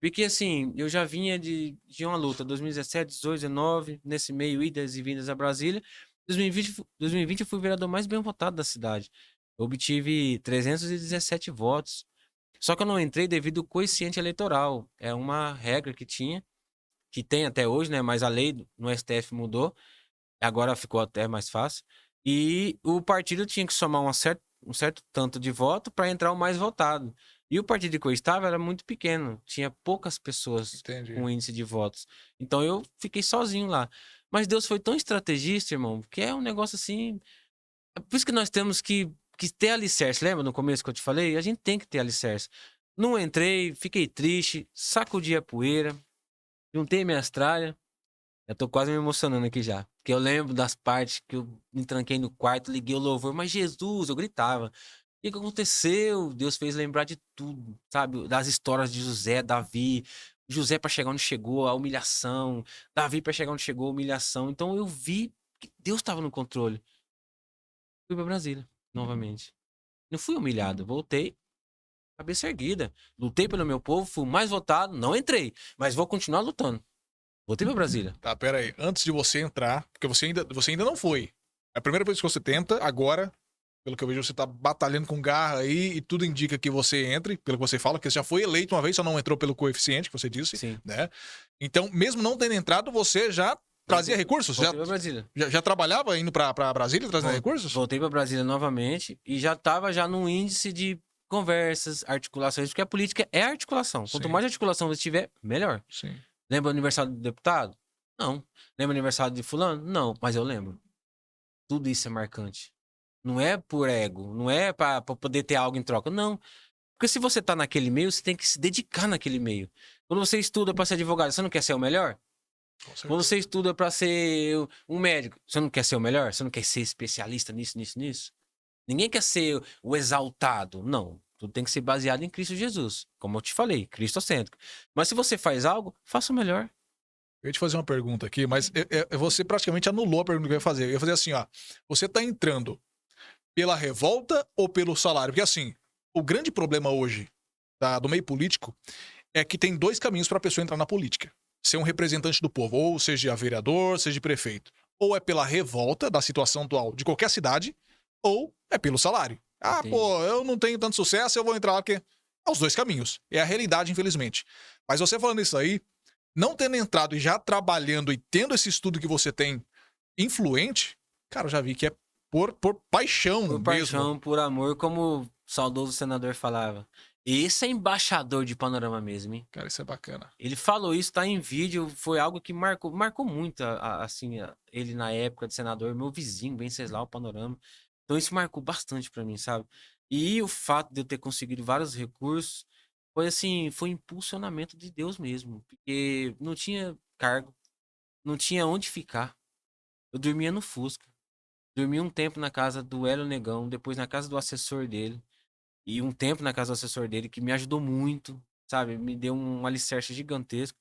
Porque assim, eu já vinha de uma luta 2017, 18, 19, nesse meio idas e vindas a Brasília. 2020 eu fui o vereador mais bem votado da cidade. Eu obtive 317 votos. Só que eu não entrei devido ao coeficiente eleitoral. É uma regra que tinha, que tem até hoje, né? Mas a lei no STF mudou. Agora ficou até mais fácil. E o partido tinha que somar um certo tanto de voto para entrar o mais votado. E o partido que eu estava era muito pequeno, tinha poucas pessoas Entendi. com índice de votos. Então eu fiquei sozinho lá. Mas Deus foi tão estrategista, irmão, que é um negócio assim. É por isso que nós temos que ter alicerce. Lembra no começo que eu te falei? A gente tem que ter alicerce. Não entrei, fiquei triste, sacudi a poeira, juntei minhas tralhas. Eu tô quase me emocionando aqui já. Porque eu lembro das partes que eu me tranquei no quarto, liguei o louvor, mas Jesus, eu gritava. O que que aconteceu? Deus fez lembrar de tudo, sabe? Das histórias de José, Davi. José para chegar onde chegou, a humilhação. Davi para chegar onde chegou, a humilhação. Então eu vi que Deus estava no controle. Fui pra Brasília, novamente. Não fui humilhado, voltei, cabeça erguida. Lutei pelo meu povo, fui o mais votado, não entrei, mas vou continuar lutando. Voltei pra Brasília. Tá, pera aí. Antes de você entrar, porque você ainda não foi. É a primeira vez que você tenta, agora, pelo que eu vejo, você tá batalhando com garra aí e tudo indica que você entre, pelo que você fala, que você já foi eleito uma vez, só não entrou pelo coeficiente que você disse, Sim. né? Então, mesmo não tendo entrado, você já trazia recursos? Já, Voltei pra Brasília. já trabalhava indo pra Brasília trazendo recursos? Voltei para Brasília novamente e já estava já num índice de conversas, articulações, porque a política é articulação. Quanto Sim, mais articulação você tiver, melhor. sim. Lembra o aniversário do deputado? Não. Lembra o aniversário de fulano? Não, mas eu lembro. Tudo isso é marcante. Não é por ego, não é para poder ter algo em troca, não. Porque se você tá naquele meio, você tem que se dedicar naquele meio. Quando você estuda para ser advogado, você não quer ser o melhor? Com Quando certeza. você estuda para ser um médico, você não quer ser o melhor? Você não quer ser especialista nisso, nisso, nisso? Ninguém quer ser o exaltado. Não. Tudo tem que ser baseado em Cristo Jesus. Como eu te falei, cristocêntrico. Mas se você faz algo, faça o melhor. Eu ia te fazer uma pergunta aqui, mas você praticamente anulou a pergunta que eu ia fazer. Eu ia fazer assim, ó. Você tá entrando pela revolta ou pelo salário? Porque assim, o grande problema hoje do meio político é que tem dois caminhos para a pessoa entrar na política. Ser um representante do povo, ou seja vereador, seja prefeito. Ou é pela revolta da situação atual de qualquer cidade, ou é pelo salário. Ah, Entendi. pô, eu não tenho tanto sucesso, eu vou entrar lá porque... É os dois caminhos. É a realidade, infelizmente. Mas você falando isso aí, não tendo entrado e já trabalhando e tendo esse estudo que você tem influente, cara, eu já vi que é por paixão Por mesmo. paixão, por amor, como o saudoso senador falava. Esse é embaixador de Panorama mesmo, hein? Cara, isso é bacana. Ele falou isso, tá em vídeo, foi algo que marcou muito, assim, ele na época de senador, meu vizinho, Venceslau Panorama. Então isso marcou bastante pra mim, sabe? E o fato de eu ter conseguido vários recursos foi assim, foi impulsionamento de Deus mesmo, porque não tinha cargo, não tinha onde ficar. Eu dormia no Fusca. Dormi um tempo na casa do Hélio Negão, depois na casa do assessor dele. E um tempo na casa do assessor dele, que me ajudou muito, sabe? Me deu um alicerce gigantesco.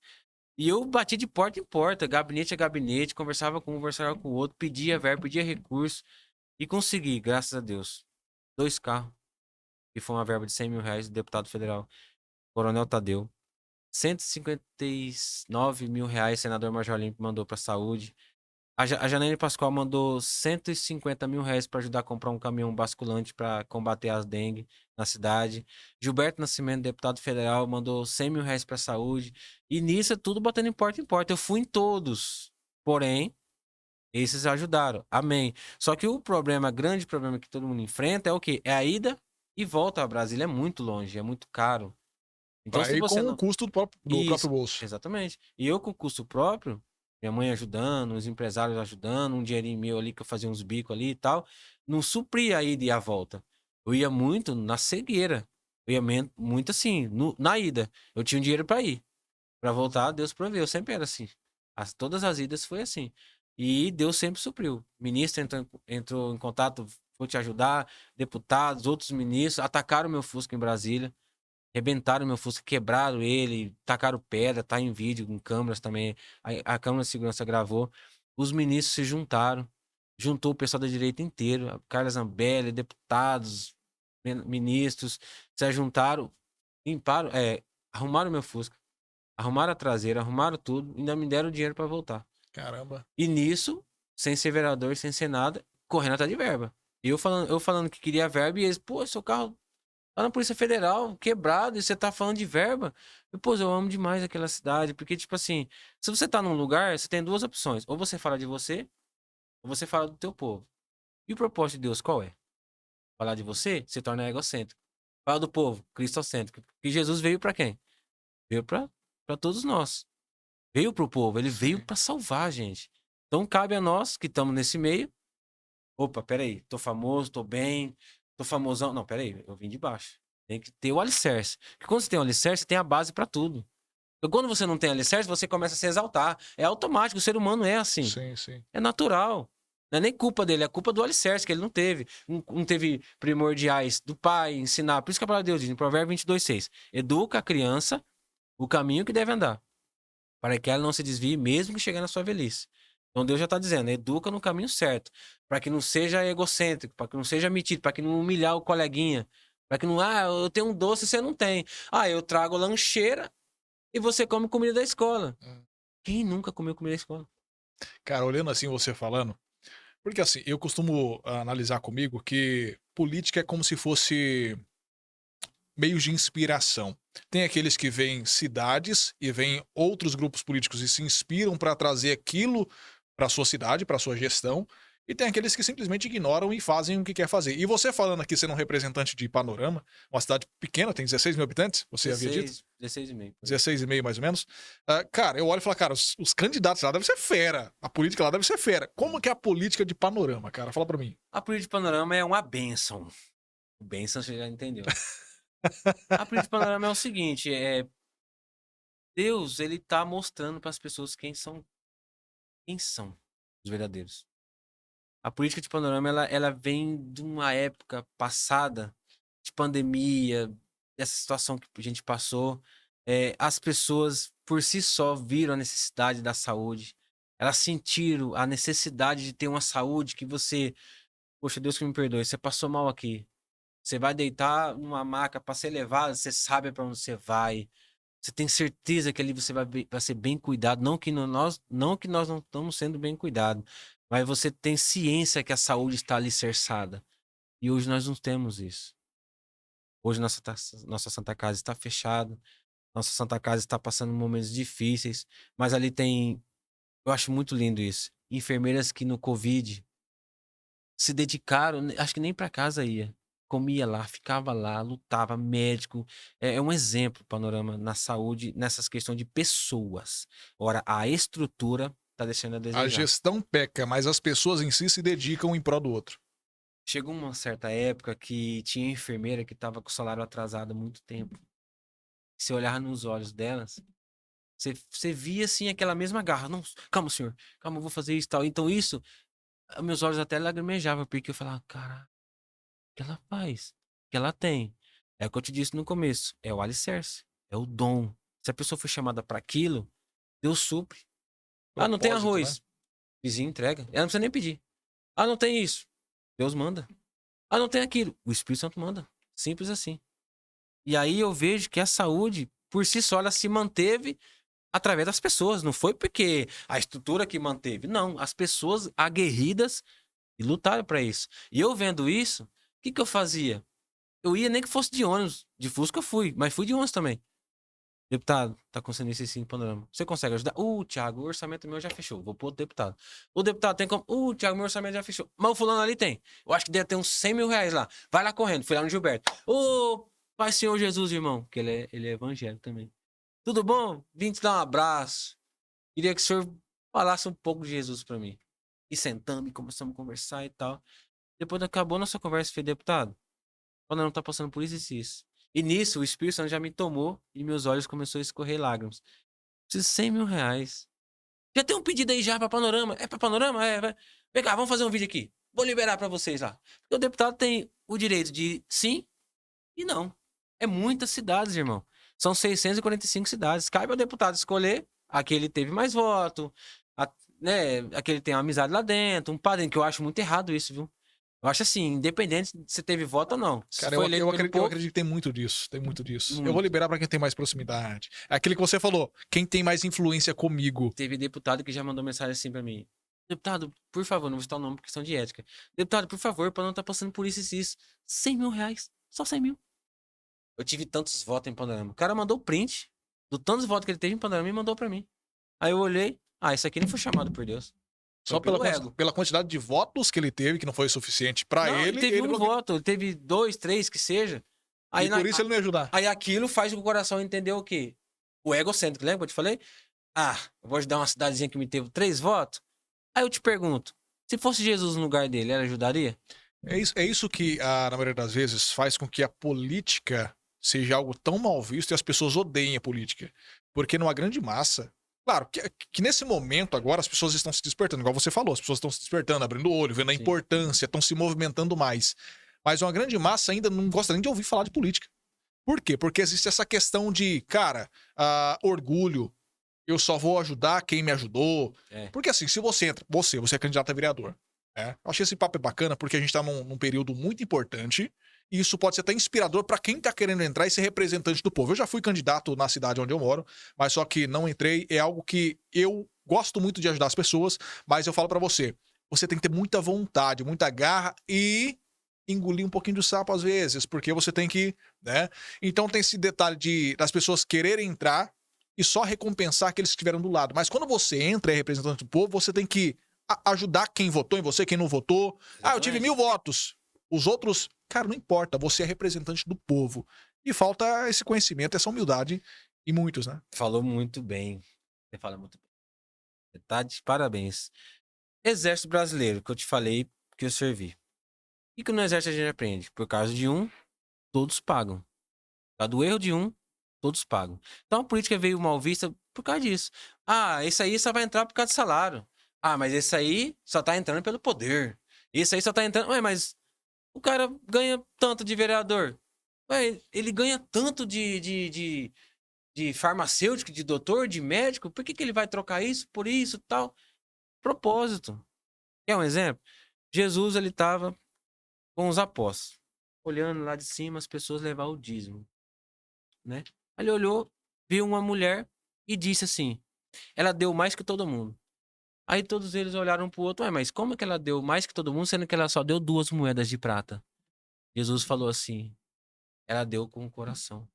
E eu bati de porta em porta, gabinete a gabinete, conversava com o outro, pedia verba, pedia recurso. E consegui, graças a Deus. 2 carros, que foi uma verba de 100 mil reais do deputado federal, Coronel Tadeu. 159 mil reais, senador Major Olímpio mandou para saúde. A Janaína Pascoal mandou 150 mil reais para ajudar a comprar um caminhão basculante para combater as dengue na cidade. Gilberto Nascimento, deputado federal, mandou 100 mil reais para a saúde. E nisso é tudo batendo em porta em porta. Eu fui em todos. Porém, esses ajudaram. Amém. Só que o problema, grande problema que todo mundo enfrenta é o quê? É a ida e volta a Brasília. É muito longe, é muito caro. Então, Pra se ir você com o não. custo do próprio Isso, bolso. exatamente. E eu com custo próprio, minha mãe ajudando, os empresários ajudando, um dinheirinho meu ali que eu fazia uns bicos ali e tal, não supria a ida e a volta. Eu ia muito na cegueira. Eu ia muito assim, na ida. Eu tinha um dinheiro para ir. Para voltar, Deus proveu. Sempre era assim. Todas as idas foi assim. E Deus sempre supriu. O ministro entrou em contato, foi te ajudar, deputados, outros ministros, atacaram meu Fusca em Brasília. Rebentaram meu Fusca, quebraram ele, tacaram pedra, tá em vídeo, em câmeras também. A câmera de segurança gravou. Os ministros se juntaram, juntou o pessoal da direita inteiro, a Carla Zambelli, deputados, ministros, se juntaram, limparam, arrumaram meu Fusca, arrumaram a traseira, arrumaram tudo, ainda me deram dinheiro para voltar. Caramba. E nisso, sem ser vereador, sem ser nada, correndo atrás de verba. Eu falando que queria verba e eles, pô, seu carro lá na Polícia Federal, quebrado, e você tá falando de verba. E, pô, eu amo demais aquela cidade, porque, tipo assim, se você tá num lugar, você tem duas opções. Ou você fala de você, ou você fala do teu povo. E o propósito de Deus qual é? Falar de você, se torna egocêntrico. Fala do povo, cristocêntrico. E Jesus veio pra quem? Veio pra todos nós. Veio pro povo, ele veio Sim. pra salvar a gente. Então cabe a nós que estamos nesse meio. Opa, peraí, tô famoso, tô bem, tô famosão. Não, peraí, eu vim de baixo. Tem que ter o alicerce. Porque quando você tem o alicerce, você tem a base pra tudo. Então, quando você não tem alicerce, você começa a se exaltar. É automático, o ser humano é assim. Sim, sim. É natural. Não é nem culpa dele, é culpa do alicerce que ele não teve. Não teve primordiais do pai, ensinar. Por isso que a palavra de Deus diz, em Provérbio 22:6. Educa a criança o caminho que deve andar, para que ela não se desvie mesmo que chegue na sua velhice. Então Deus já está dizendo, educa no caminho certo, para que não seja egocêntrico, para que não seja metido, para que não humilhar o coleguinha, para que não, eu tenho um doce e você não tem. Eu trago lancheira e você come comida da escola. Hum. Quem nunca comeu comida da escola? Cara, olhando assim você falando, porque assim, eu costumo analisar comigo que política é como se fosse meios de inspiração. Tem aqueles que veem cidades e veem outros grupos políticos e se inspiram para trazer aquilo para sua cidade, para sua gestão, e tem aqueles que simplesmente ignoram e fazem o que quer fazer. E você falando aqui sendo um representante de Panorama, uma cidade pequena, tem 16 mil habitantes, você havia dito? 16 e meio. 16,5 mais ou menos. Cara, eu olho e falo, cara, os candidatos lá devem ser fera. A política lá deve ser fera. Como que é a política de Panorama, cara? Fala pra mim. A política de panorama é uma bênção. Bênção você já entendeu. A política de panorama é o seguinte, Deus, ele tá mostrando para as pessoas quem são os verdadeiros. A política de panorama, ela vem de uma época passada, de pandemia, dessa situação que a gente passou. As pessoas, por si só, viram a necessidade da saúde. Elas sentiram a necessidade de ter uma saúde que você... Poxa, Deus que me perdoe, você passou mal aqui. Você vai deitar numa maca para ser levado, você sabe para onde você vai. Você tem certeza que ali você vai ser bem cuidado, não que nós não estamos sendo bem cuidados, mas você tem ciência que a saúde está alicerçada. E hoje nós não temos isso. Hoje nossa Santa Casa está fechada, nossa Santa Casa está passando momentos difíceis, mas ali tem, eu acho muito lindo isso. Enfermeiras que no Covid se dedicaram, acho que nem para casa ia. comia lá, ficava lá, lutava, médico. É um exemplo, Panorama, na saúde, nessas questões de pessoas. Ora, a estrutura tá deixando a A desejar. gestão peca, mas as pessoas em si se dedicam um em prol do outro. Chegou uma certa época que tinha enfermeira que estava com o salário atrasado há muito tempo. Se olhar nos olhos delas, você via assim aquela mesma garra. Não, calma, senhor, calma, eu vou fazer isso e tal. Então, isso, meus olhos até lagrimejavam, porque eu falava, cara, o que ela faz? O que ela tem? É o que eu te disse no começo: é o alicerce, é o dom. Se a pessoa foi chamada para aquilo, Deus supre. Ah, não tem Propósito, né? arroz. Vizinho entrega. Ela não precisa nem pedir. Ah, não tem isso. Deus manda. Ah, não tem aquilo. O Espírito Santo manda. Simples assim. E aí eu vejo que a saúde, por si só, ela se manteve através das pessoas. Não foi porque a estrutura que manteve. Não, as pessoas aguerridas e lutaram para isso. E eu vendo isso, o que que eu fazia? Eu ia nem que fosse de ônibus. De Fusca eu fui, mas fui de ônibus também. Deputado, tá acontecendo esse sim, panorama. Você consegue ajudar? Thiago, o orçamento meu já fechou. Vou pro outro deputado. O deputado tem como? Thiago, meu orçamento já fechou. Mas o fulano ali tem. Eu acho que deve ter uns 100 mil reais lá. Vai lá correndo. Fui lá no Gilberto. Pai Senhor Jesus, irmão. Que ele é evangélico também. Tudo bom? Vim te dar um abraço. Queria que o senhor falasse um pouco de Jesus pra mim. E sentamos e começamos a conversar e tal. Depois acabou nossa conversa, falei, deputado, quando não tá passando por isso e isso. E nisso, o Espírito Santo já me tomou e meus olhos começaram a escorrer lágrimas. Preciso de 100 mil reais. Já tem um pedido aí já pra Panorama? É pra Panorama? É, vai. Vem cá, vamos fazer um vídeo aqui. Vou liberar pra vocês lá. Porque o deputado tem o direito de sim e não. É muitas cidades, irmão. São 645 cidades. Cabe ao deputado escolher a que ele teve mais voto, a, né, a que ele tem uma amizade lá dentro, um padrinho, que eu acho muito errado isso, viu? Eu acho assim, independente se você teve voto ou não. Se Cara, foi eleito pelo eu povo, acredito que tem muito disso. Tem muito disso. Eu vou muito. liberar pra quem tem mais proximidade. É aquele que você falou, quem tem mais influência comigo. Teve deputado que já mandou mensagem assim pra mim. Deputado, por favor, não vou citar o nome por questão de ética. Deputado, por favor, pra não estar passando por isso e isso. 100 mil reais. Só 100 mil. Eu tive tantos votos em Panorama. O cara mandou print do tantos votos que ele teve em Panorama e mandou pra mim. Aí eu olhei. Ah, isso aqui não foi chamado por Deus. Foi Só pela, pelo ego. pela quantidade de votos que ele teve, que não foi suficiente pra Não, ele ele, teve um voto. Ele teve dois, três, que seja. e Aí, por isso ele não ia ajudar. aí aquilo faz o coração entender o quê? O egocêntrico, lembra que eu te falei? Ah, eu vou ajudar uma cidadezinha que me teve 3 votos. Aí eu te pergunto, se fosse Jesus no lugar dele, ele ajudaria? É isso que, na maioria das vezes, faz com que a política seja algo tão mal visto e as pessoas odeiem a política. Porque numa grande massa. Claro, que nesse momento agora as pessoas estão se despertando, igual você falou, as pessoas estão se despertando, abrindo o olho, vendo a Sim. importância, estão se movimentando mais. Mas uma grande massa ainda não gosta nem de ouvir falar de política. Por quê? Porque existe essa questão de, cara, orgulho, eu só vou ajudar quem me ajudou. É. Porque assim, se você entra, você é candidato a vereador. Eu achei esse papo bacana porque a gente tá num período muito importante e isso pode ser até inspirador para quem tá querendo entrar e ser representante do povo. Eu já fui candidato na cidade onde eu moro, mas só que não entrei. É algo que eu gosto muito de ajudar as pessoas, mas eu falo para você, você tem que ter muita vontade, muita garra e engolir um pouquinho do sapo às vezes, porque você tem que, né? Então tem esse detalhe das pessoas quererem entrar e só recompensar aqueles que estiveram do lado. Mas quando você entra e é representante do povo, você tem que ajudar quem votou em você, quem não votou. Eu tive Exatamente. 1000 votos. Os outros, cara, não importa, você é representante do povo. E falta esse conhecimento, essa humildade em muitos, né? Falou muito bem. Você fala muito bem. Você tá de parabéns. Exército Brasileiro, que eu te falei que eu servi. E que no exército a gente aprende? Por causa de um, todos pagam. Por causa do erro de um, todos pagam. Então a política veio mal vista por causa disso. Ah, esse aí só vai entrar por causa do salário. Ah, mas esse aí só tá entrando pelo poder. Esse aí só tá entrando. Ué, mas o cara ganha tanto de vereador. Ué, ele ganha tanto de farmacêutico, de doutor, de médico. Por que que ele vai trocar isso por isso tal? Propósito. Quer um exemplo? Jesus, ele tava com os apóstolos, olhando lá de cima as pessoas levar o dízimo, né? Aí ele olhou, viu uma mulher e disse assim: ela deu mais que todo mundo. Aí todos eles olharam um pro outro: ué, mas como é que ela deu mais que todo mundo, sendo que ela só deu 2 moedas de prata? Jesus falou assim: ela deu com o coração.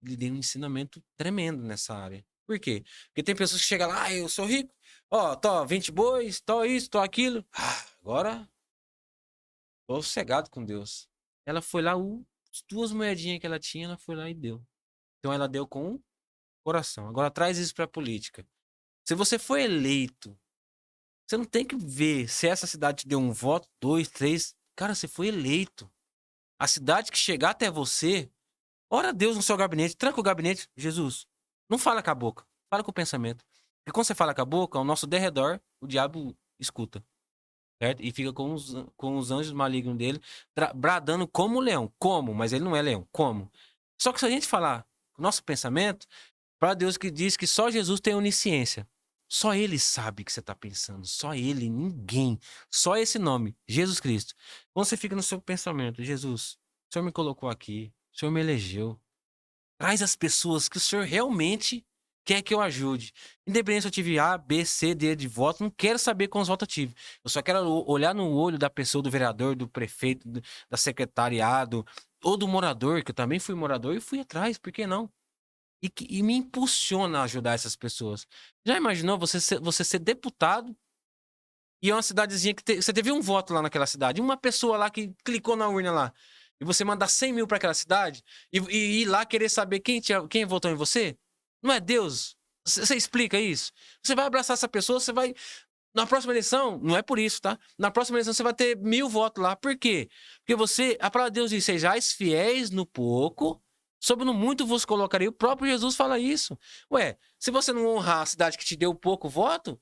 Ele deu um ensinamento tremendo nessa área. Por quê? Porque tem pessoas que chegam lá: eu sou rico, ó, tô 20 bois, tô isso, tô aquilo. Agora tô sossegado com Deus. Ela foi lá, as 2 moedinhas que ela tinha, ela foi lá e deu. Então ela deu com o coração. Agora traz isso pra política. Se você foi eleito, você não tem que ver se essa cidade te deu um voto, 2, 3. Cara, você foi eleito. A cidade que chegar até você, ora a Deus no seu gabinete, tranca o gabinete. Jesus, não fala com a boca, fala com o pensamento. Porque quando você fala com a boca, ao nosso derredor, o diabo escuta, certo? E fica com os anjos malignos dele, bradando como leão. Como? Mas ele não é leão. Como? Só que se a gente falar com o nosso pensamento, para Deus que diz que só Jesus tem onisciência. Só ele sabe o que você está pensando. Só ele, ninguém. Só esse nome, Jesus Cristo. Quando você fica no seu pensamento, Jesus, o Senhor me colocou aqui, o Senhor me elegeu. Traz as pessoas que o Senhor realmente quer que eu ajude. Independente se eu tive A, B, C, D de voto, não quero saber quantos votos eu tive. Eu só quero olhar no olho da pessoa, do vereador, do prefeito, da secretariado, ou do morador, que eu também fui morador e fui atrás, por que não? E me impulsiona a ajudar essas pessoas. Já imaginou você ser deputado e é uma cidadezinha que você teve um voto lá naquela cidade, uma pessoa lá que clicou na urna lá, e você mandar 100 mil para aquela cidade e ir lá querer saber quem votou em você? Não é Deus? Você explica isso? Você vai abraçar essa pessoa, você vai. Na próxima eleição, não é por isso, tá? Na próxima eleição você vai ter 1.000 votos lá. Por quê? Porque você, a palavra de Deus diz, sejais fiéis no pouco, sobre no muito vos colocarei. O próprio Jesus fala isso. Ué, se você não honrar a cidade que te deu pouco voto,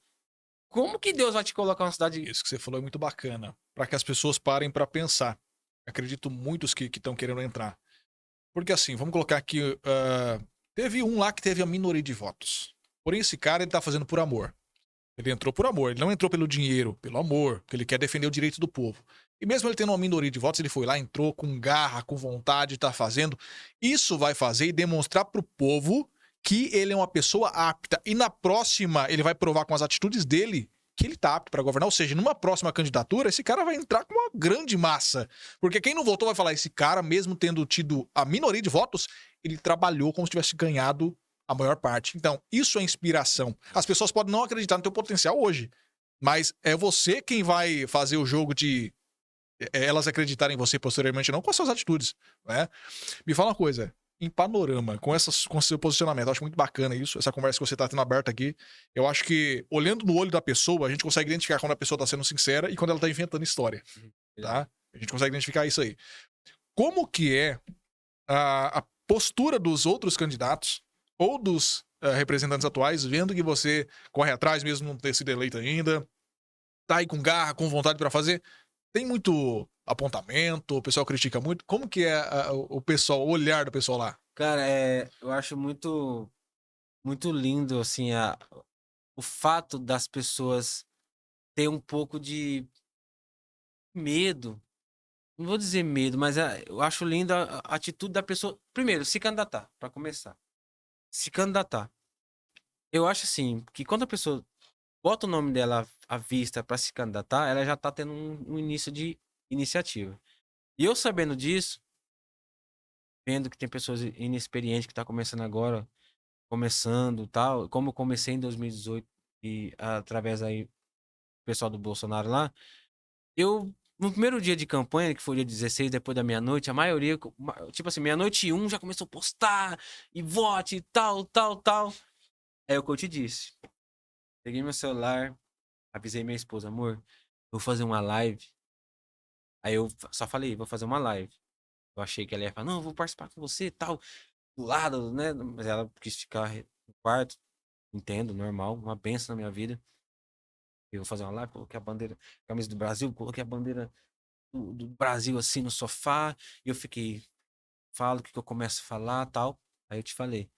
como que Deus vai te colocar uma cidade... Isso que você falou é muito bacana. Para que as pessoas parem para pensar. Acredito muitos que estão querendo entrar. Porque assim, vamos colocar aqui. Teve um lá que teve a minoria de votos. Porém, esse cara ele tá fazendo por amor. Ele entrou por amor, ele não entrou pelo dinheiro, pelo amor, porque ele quer defender o direito do povo. E mesmo ele tendo uma minoria de votos, ele foi lá, entrou com garra, com vontade, tá fazendo. Isso vai fazer e demonstrar pro povo que ele é uma pessoa apta. E na próxima, ele vai provar com as atitudes dele que ele tá apto para governar. Ou seja, numa próxima candidatura, esse cara vai entrar com uma grande massa. Porque quem não votou vai falar: esse cara, mesmo tendo tido a minoria de votos, ele trabalhou como se tivesse ganhado a maior parte. Então, isso é inspiração. As pessoas podem não acreditar no teu potencial hoje, mas é você quem vai fazer o jogo de elas acreditarem em você posteriormente, não com as suas atitudes, né? Me fala uma coisa, em panorama, com seu posicionamento, eu acho muito bacana isso, essa conversa que você tá tendo aberta aqui. Eu acho que, olhando no olho da pessoa, a gente consegue identificar quando a pessoa tá sendo sincera e quando ela tá inventando história, tá? A gente consegue identificar isso aí. Como que é a postura dos outros candidatos ou dos representantes atuais, vendo que você corre atrás, mesmo não ter sido eleito ainda, tá aí com garra, com vontade para fazer? Tem muito apontamento, o pessoal critica muito. Como que é o pessoal, o olhar do pessoal lá? Cara, eu acho muito lindo, assim, o fato das pessoas ter um pouco de medo. Não vou dizer medo, mas eu acho lindo a atitude da pessoa. Primeiro, se candidatar, para começar. Se candidatar. Eu acho assim, que quando a pessoa bota o nome dela à vista para se candidatar, ela já tá tendo um início de iniciativa. E eu sabendo disso, vendo que tem pessoas inexperientes que tá começando agora, começando tal, como eu comecei em 2018 e através aí do pessoal do Bolsonaro lá, eu no primeiro dia de campanha, que foi dia 16, depois da meia-noite, a maioria, tipo assim, meia-noite e um já começou a postar e vote e tal, tal, tal. É o que eu te disse. Peguei meu celular, avisei minha esposa, amor, vou fazer uma live. Aí eu só falei, vou fazer uma live. Eu achei que ela ia falar, não, eu vou participar com você e tal, do lado, né? Mas ela quis ficar no quarto, entendo, normal, uma benção na minha vida. Eu vou fazer uma live, coloquei a bandeira, camisa do Brasil, coloquei a bandeira do Brasil assim no sofá, e eu fiquei, falo o que eu começo a falar tal. Aí eu te falei,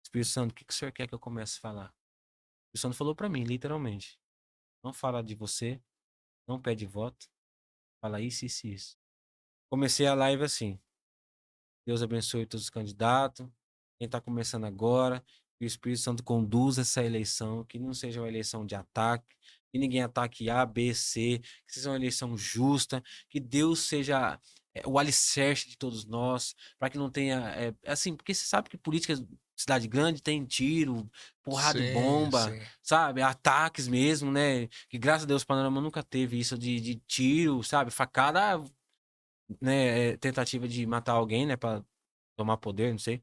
Espírito Santo, o que o senhor quer que eu comece a falar? O Espírito Santo falou pra mim, literalmente, não fala de você, não pede voto, fala isso, isso, e isso. Comecei a live assim, Deus abençoe todos os candidatos, quem tá começando agora, que o Espírito Santo conduza essa eleição, que não seja uma eleição de ataque, que ninguém ataque A, B, C, que seja uma eleição justa, que Deus seja o alicerce de todos nós, para que não tenha, assim, porque você sabe que política cidade grande tem tiro, porrada e Sim, bomba, sim. sabe, ataques mesmo, né, que graças a Deus o Panorama nunca teve isso de tiro, sabe, facada, né, tentativa de matar alguém, né, pra tomar poder, não sei.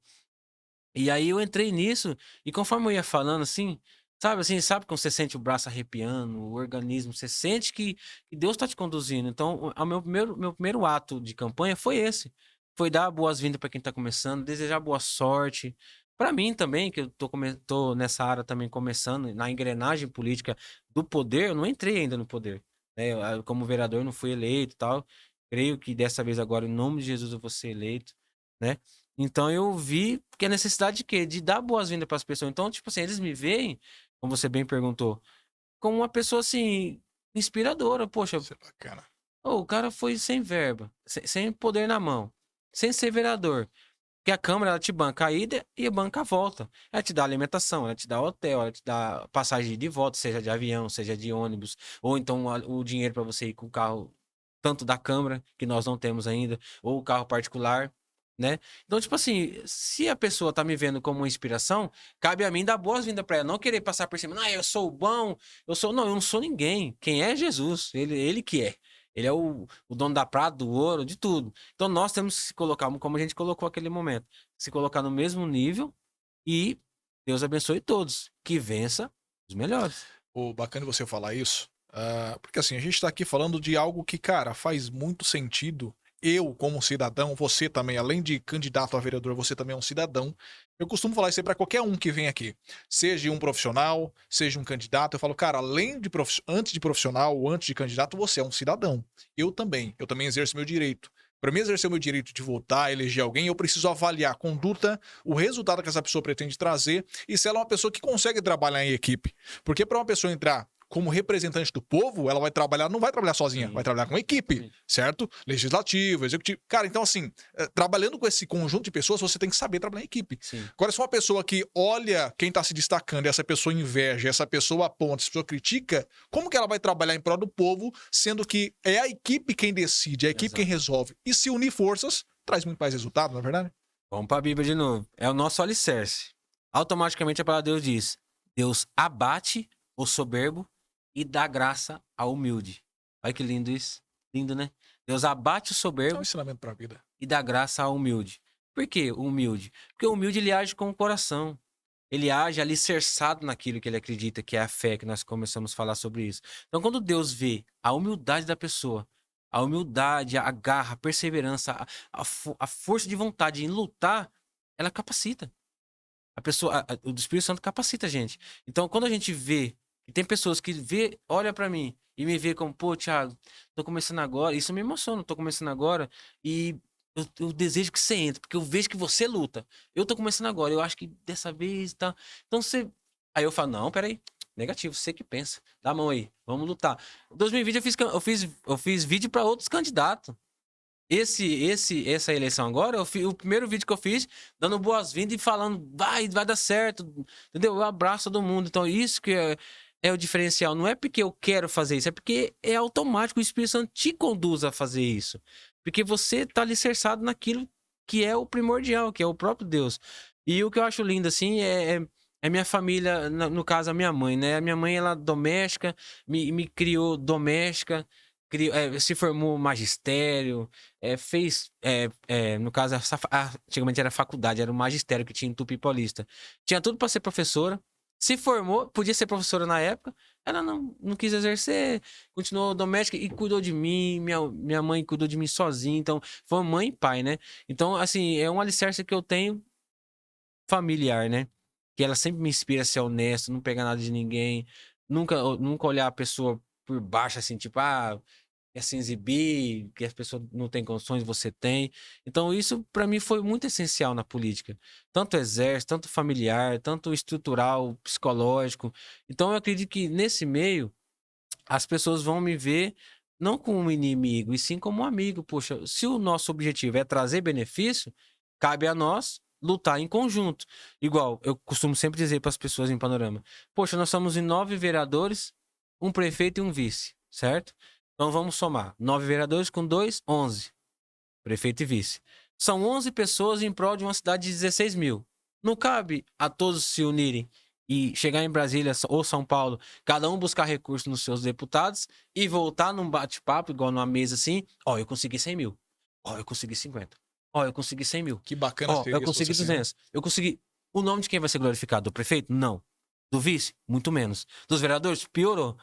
E aí eu entrei nisso, e conforme eu ia falando assim, sabe quando você sente o braço arrepiando, o organismo, você sente que Deus tá te conduzindo. Então, o meu primeiro ato de campanha foi esse. Foi dar boas-vindas para quem tá começando, desejar boa sorte. Para mim também, que eu tô nessa área também começando, na engrenagem política do poder, eu não entrei ainda no poder. Né? Como vereador, não fui eleito e tal. Creio que dessa vez agora, em nome de Jesus, eu vou ser eleito, né? Então eu vi que a necessidade de quê? De dar boas-vindas para as pessoas. Então, tipo assim, eles me veem, como você bem perguntou, como uma pessoa assim, inspiradora. Poxa, Isso é bacana. o cara foi sem verba, sem poder na mão, sem ser vereador. Que a Câmara ela te banca a ida e banca a volta. Ela te dá alimentação, ela te dá hotel, ela te dá passagem de volta, seja de avião, seja de ônibus, ou então o dinheiro para você ir com o carro, tanto da Câmara, que nós não temos ainda, ou o carro particular, né? Então, tipo assim, se a pessoa tá me vendo como uma inspiração, cabe a mim dar boas-vindas para ela, não querer passar por cima, eu sou bom, não, eu não sou ninguém. Quem é Jesus, ele que é. Ele é o dono da prata, do ouro, de tudo. Então nós temos que se colocar, como a gente colocou aquele momento, se colocar no mesmo nível e Deus abençoe todos. Que vença os melhores. O bacana você falar isso, porque assim, a gente tá aqui falando de algo que, cara, faz muito sentido. Eu, como cidadão, você também, além de candidato a vereador, você também é um cidadão. Eu costumo falar isso aí pra qualquer um que vem aqui. Seja um profissional, seja um candidato. Eu falo, cara, antes de profissional ou antes de candidato, você é um cidadão. Eu também. Eu também exerço meu direito. Para mim exercer o meu direito de votar, eleger alguém, eu preciso avaliar a conduta, o resultado que essa pessoa pretende trazer e se ela é uma pessoa que consegue trabalhar em equipe. Porque para uma pessoa entrar como representante do povo, ela vai trabalhar, não vai trabalhar sozinha, vai Sim, trabalhar com uma equipe, exatamente. certo? Legislativo, executivo. Cara, então assim, trabalhando com esse conjunto de pessoas, você tem que saber trabalhar em equipe. Sim, Agora, se uma pessoa que olha quem tá se destacando e essa pessoa inveja, essa pessoa aponta, essa pessoa critica, como que ela vai trabalhar em prol do povo, sendo que é a equipe quem decide, é a equipe quem exato. resolve? E se unir forças, traz muito mais resultado, não é verdade? Vamos para a Bíblia de novo. É o nosso alicerce. Automaticamente a palavra de Deus diz: Deus abate o soberbo e dá graça ao humilde. Olha que lindo isso. Lindo, né? Deus abate o É um soberbo ensinamento pra vida. e dá graça ao humilde. Por que o humilde? Porque o humilde ele age com o coração. Ele age alicerçado naquilo que ele acredita, que é a fé, que nós começamos a falar sobre isso. Então, quando Deus vê a humildade da pessoa, a humildade, a garra, a perseverança, a força de vontade em lutar, ela capacita. A pessoa, o Espírito Santo capacita a gente. Então, quando a gente vê, e tem pessoas que olha pra mim e me vê como, pô, Thiago, tô começando agora, isso me emociona, tô começando agora e eu desejo que você entre, porque eu vejo que você luta. Eu tô começando agora, eu acho que dessa vez tá. Então você. Aí eu falo, não, peraí. Negativo, você que pensa. Dá a mão aí, vamos lutar. Em 2020 eu fiz vídeo pra outros candidatos. Essa eleição agora, o primeiro vídeo que eu fiz, dando boas-vindas e falando, vai dar certo, entendeu? Eu abraço todo mundo. Então, isso que é o diferencial. Não é porque eu quero fazer isso, é porque é automático, o Espírito Santo te conduz a fazer isso. Porque você tá alicerçado naquilo que é o primordial, que é o próprio Deus. E o que eu acho lindo, assim, é minha família, no caso, a minha mãe, né? A minha mãe, ela é doméstica, me criou doméstica, se formou magistério, no caso, antigamente era faculdade, era o magistério que tinha em Tupi Paulista. Tinha tudo para ser professora, se formou, podia ser professora na época, ela não quis exercer, continuou doméstica e cuidou de mim, minha mãe cuidou de mim sozinha, então foi mãe e pai, né? Então, assim, é um alicerce que eu tenho familiar, né? Que ela sempre me inspira a ser honesto, não pegar nada de ninguém, nunca olhar a pessoa por baixo, assim, tipo, quer se exibir, que as pessoas não têm condições, você tem. Então, isso para mim foi muito essencial na política. Tanto exército, tanto familiar, tanto estrutural, psicológico. Então, eu acredito que nesse meio, as pessoas vão me ver não como um inimigo, e sim como um amigo. Poxa, se o nosso objetivo é trazer benefício, cabe a nós lutar em conjunto. Igual, eu costumo sempre dizer para as pessoas em Panorama: poxa, nós somos em 9 vereadores, um prefeito e um vice, certo? Então vamos somar. 9 vereadores com 2, 11. Prefeito e vice. São 11 pessoas em prol de uma cidade de 16 mil. Não cabe a todos se unirem e chegar em Brasília ou São Paulo, cada um buscar recursos nos seus deputados e voltar num bate-papo, igual numa mesa assim, ó, eu consegui 100 mil. Ó, eu consegui 50. Ó, eu consegui 100 mil. Que bacana Ó, seria eu isso, consegui você assim, 200. Eu consegui... O nome de quem vai ser glorificado? Do prefeito? Não. Do vice? Muito menos. Dos vereadores? Piorou.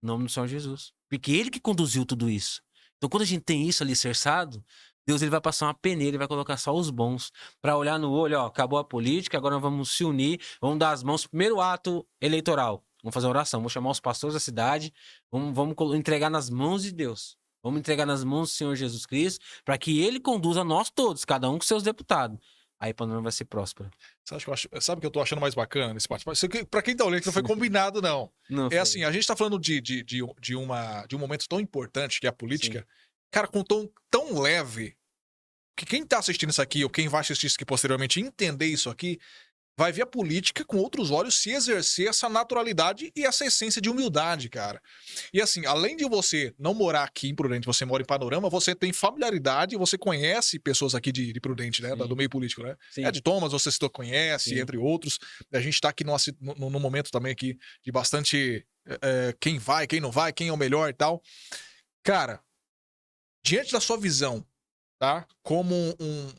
O nome do Senhor Jesus. Porque ele que conduziu tudo isso. Então, quando a gente tem isso ali cerçado, Deus ele vai passar uma peneira, ele vai colocar só os bons. Para olhar no olho, ó, acabou a política, agora nós vamos se unir, vamos dar as mãos. Primeiro ato eleitoral. Vamos fazer uma oração, vamos chamar os pastores da cidade, vamos entregar nas mãos de Deus. Vamos entregar nas mãos do Senhor Jesus Cristo, para que ele conduza nós todos, cada um com seus deputados. Aí Panorama vai ser próspero. sabe o que eu tô achando mais bacana nesse bate-papo? Pra quem tá olhando, que não foi combinado, não. Não É foi. assim, a gente tá falando de um momento tão importante que é a política, cara, com um tom tão leve, que quem tá assistindo isso aqui, ou quem vai assistir isso aqui posteriormente, entender isso aqui, vai ver a política com outros olhos se exercer essa naturalidade e essa essência de humildade, cara. E assim, além de você não morar aqui em Prudente, você mora em Panorama, você tem familiaridade, você conhece pessoas aqui de Prudente, né? Sim. Do meio político, né? Sim. Ed Thomas, você citou, conhece, Sim. entre outros. A gente tá aqui num momento também aqui de bastante quem vai, quem não vai, quem é o melhor e tal. Cara, diante da sua visão, tá? Como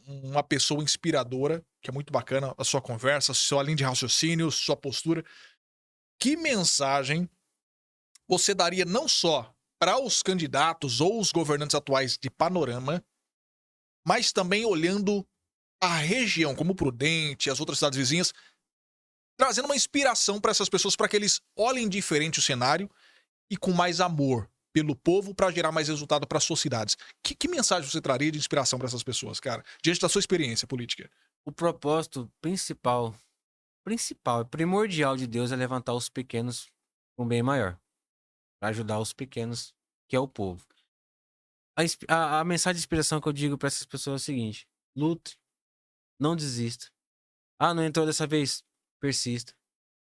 uma pessoa inspiradora, que é muito bacana a sua conversa, sua linha de raciocínio, sua postura. Que mensagem você daria não só para os candidatos ou os governantes atuais de Panorama, mas também olhando a região, como Prudente, as outras cidades vizinhas, trazendo uma inspiração para essas pessoas, para que eles olhem diferente o cenário e com mais amor pelo povo para gerar mais resultado para suas cidades. Que mensagem você traria de inspiração para essas pessoas, cara, diante da sua experiência política? O propósito principal, primordial de Deus é levantar os pequenos para um bem maior. Para ajudar os pequenos, que é o povo. A mensagem de inspiração que eu digo para essas pessoas é o seguinte: lute, não desista. Ah, não entrou dessa vez? Persista.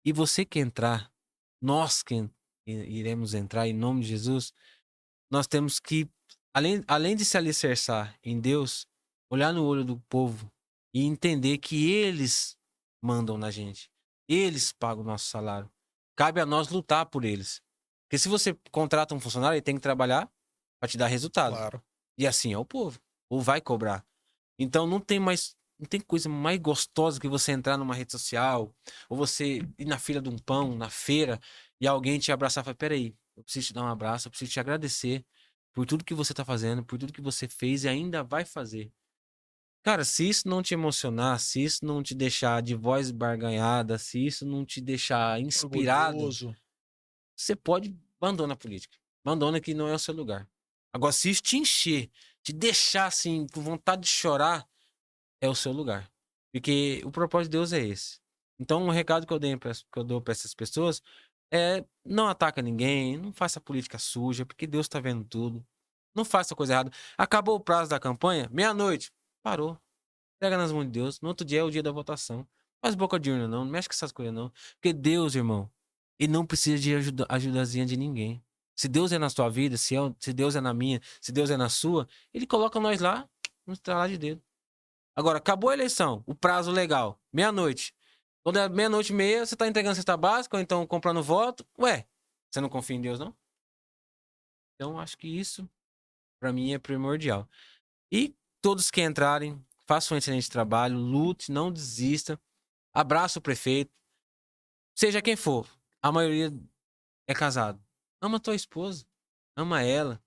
E você que entrar, nós que iremos entrar em nome de Jesus, nós temos que, além de se alicerçar em Deus, olhar no olho do povo e entender que eles mandam na gente. Eles pagam o nosso salário. Cabe a nós lutar por eles. Porque se você contrata um funcionário, ele tem que trabalhar para te dar resultado. Claro. E assim é o povo. Ou vai cobrar. Então não tem coisa mais gostosa que você entrar numa rede social, ou você ir na fila de um pão, na feira, e alguém te abraçar e falar: peraí, eu preciso te dar um abraço, eu preciso te agradecer por tudo que você tá fazendo, por tudo que você fez e ainda vai fazer. Cara, se isso não te emocionar, se isso não te deixar de voz barganhada, se isso não te deixar inspirado, Orgulhoso. você pode abandonar a política. Abandona, que não é o seu lugar. Agora, se isso te encher, te deixar assim, com vontade de chorar, é o seu lugar. Porque o propósito de Deus é esse. Então, o recado que eu dou para essas pessoas é: não ataca ninguém, não faça política suja, porque Deus tá vendo tudo. Não faça coisa errada. Acabou o prazo da campanha, meia-noite, parou. Pega nas mãos de Deus. No outro dia é o dia da votação. Faz boca de urna, não mexe com essas coisas, não. Porque Deus, irmão, ele não precisa de ajudazinha de ninguém. Se Deus é na sua vida, se Deus é na minha, se Deus é na sua, ele coloca nós lá, no estralar de dedo. Agora, acabou a eleição, o prazo legal, meia-noite. Quando é meia-noite e meia, você tá entregando cesta básica ou então comprando voto. Ué, você não confia em Deus, não? Então, acho que isso, pra mim, é primordial. E todos que entrarem, façam um excelente trabalho, lute, não desista. Abraça o prefeito. Seja quem for, a maioria é casado. Ama tua esposa, ama ela.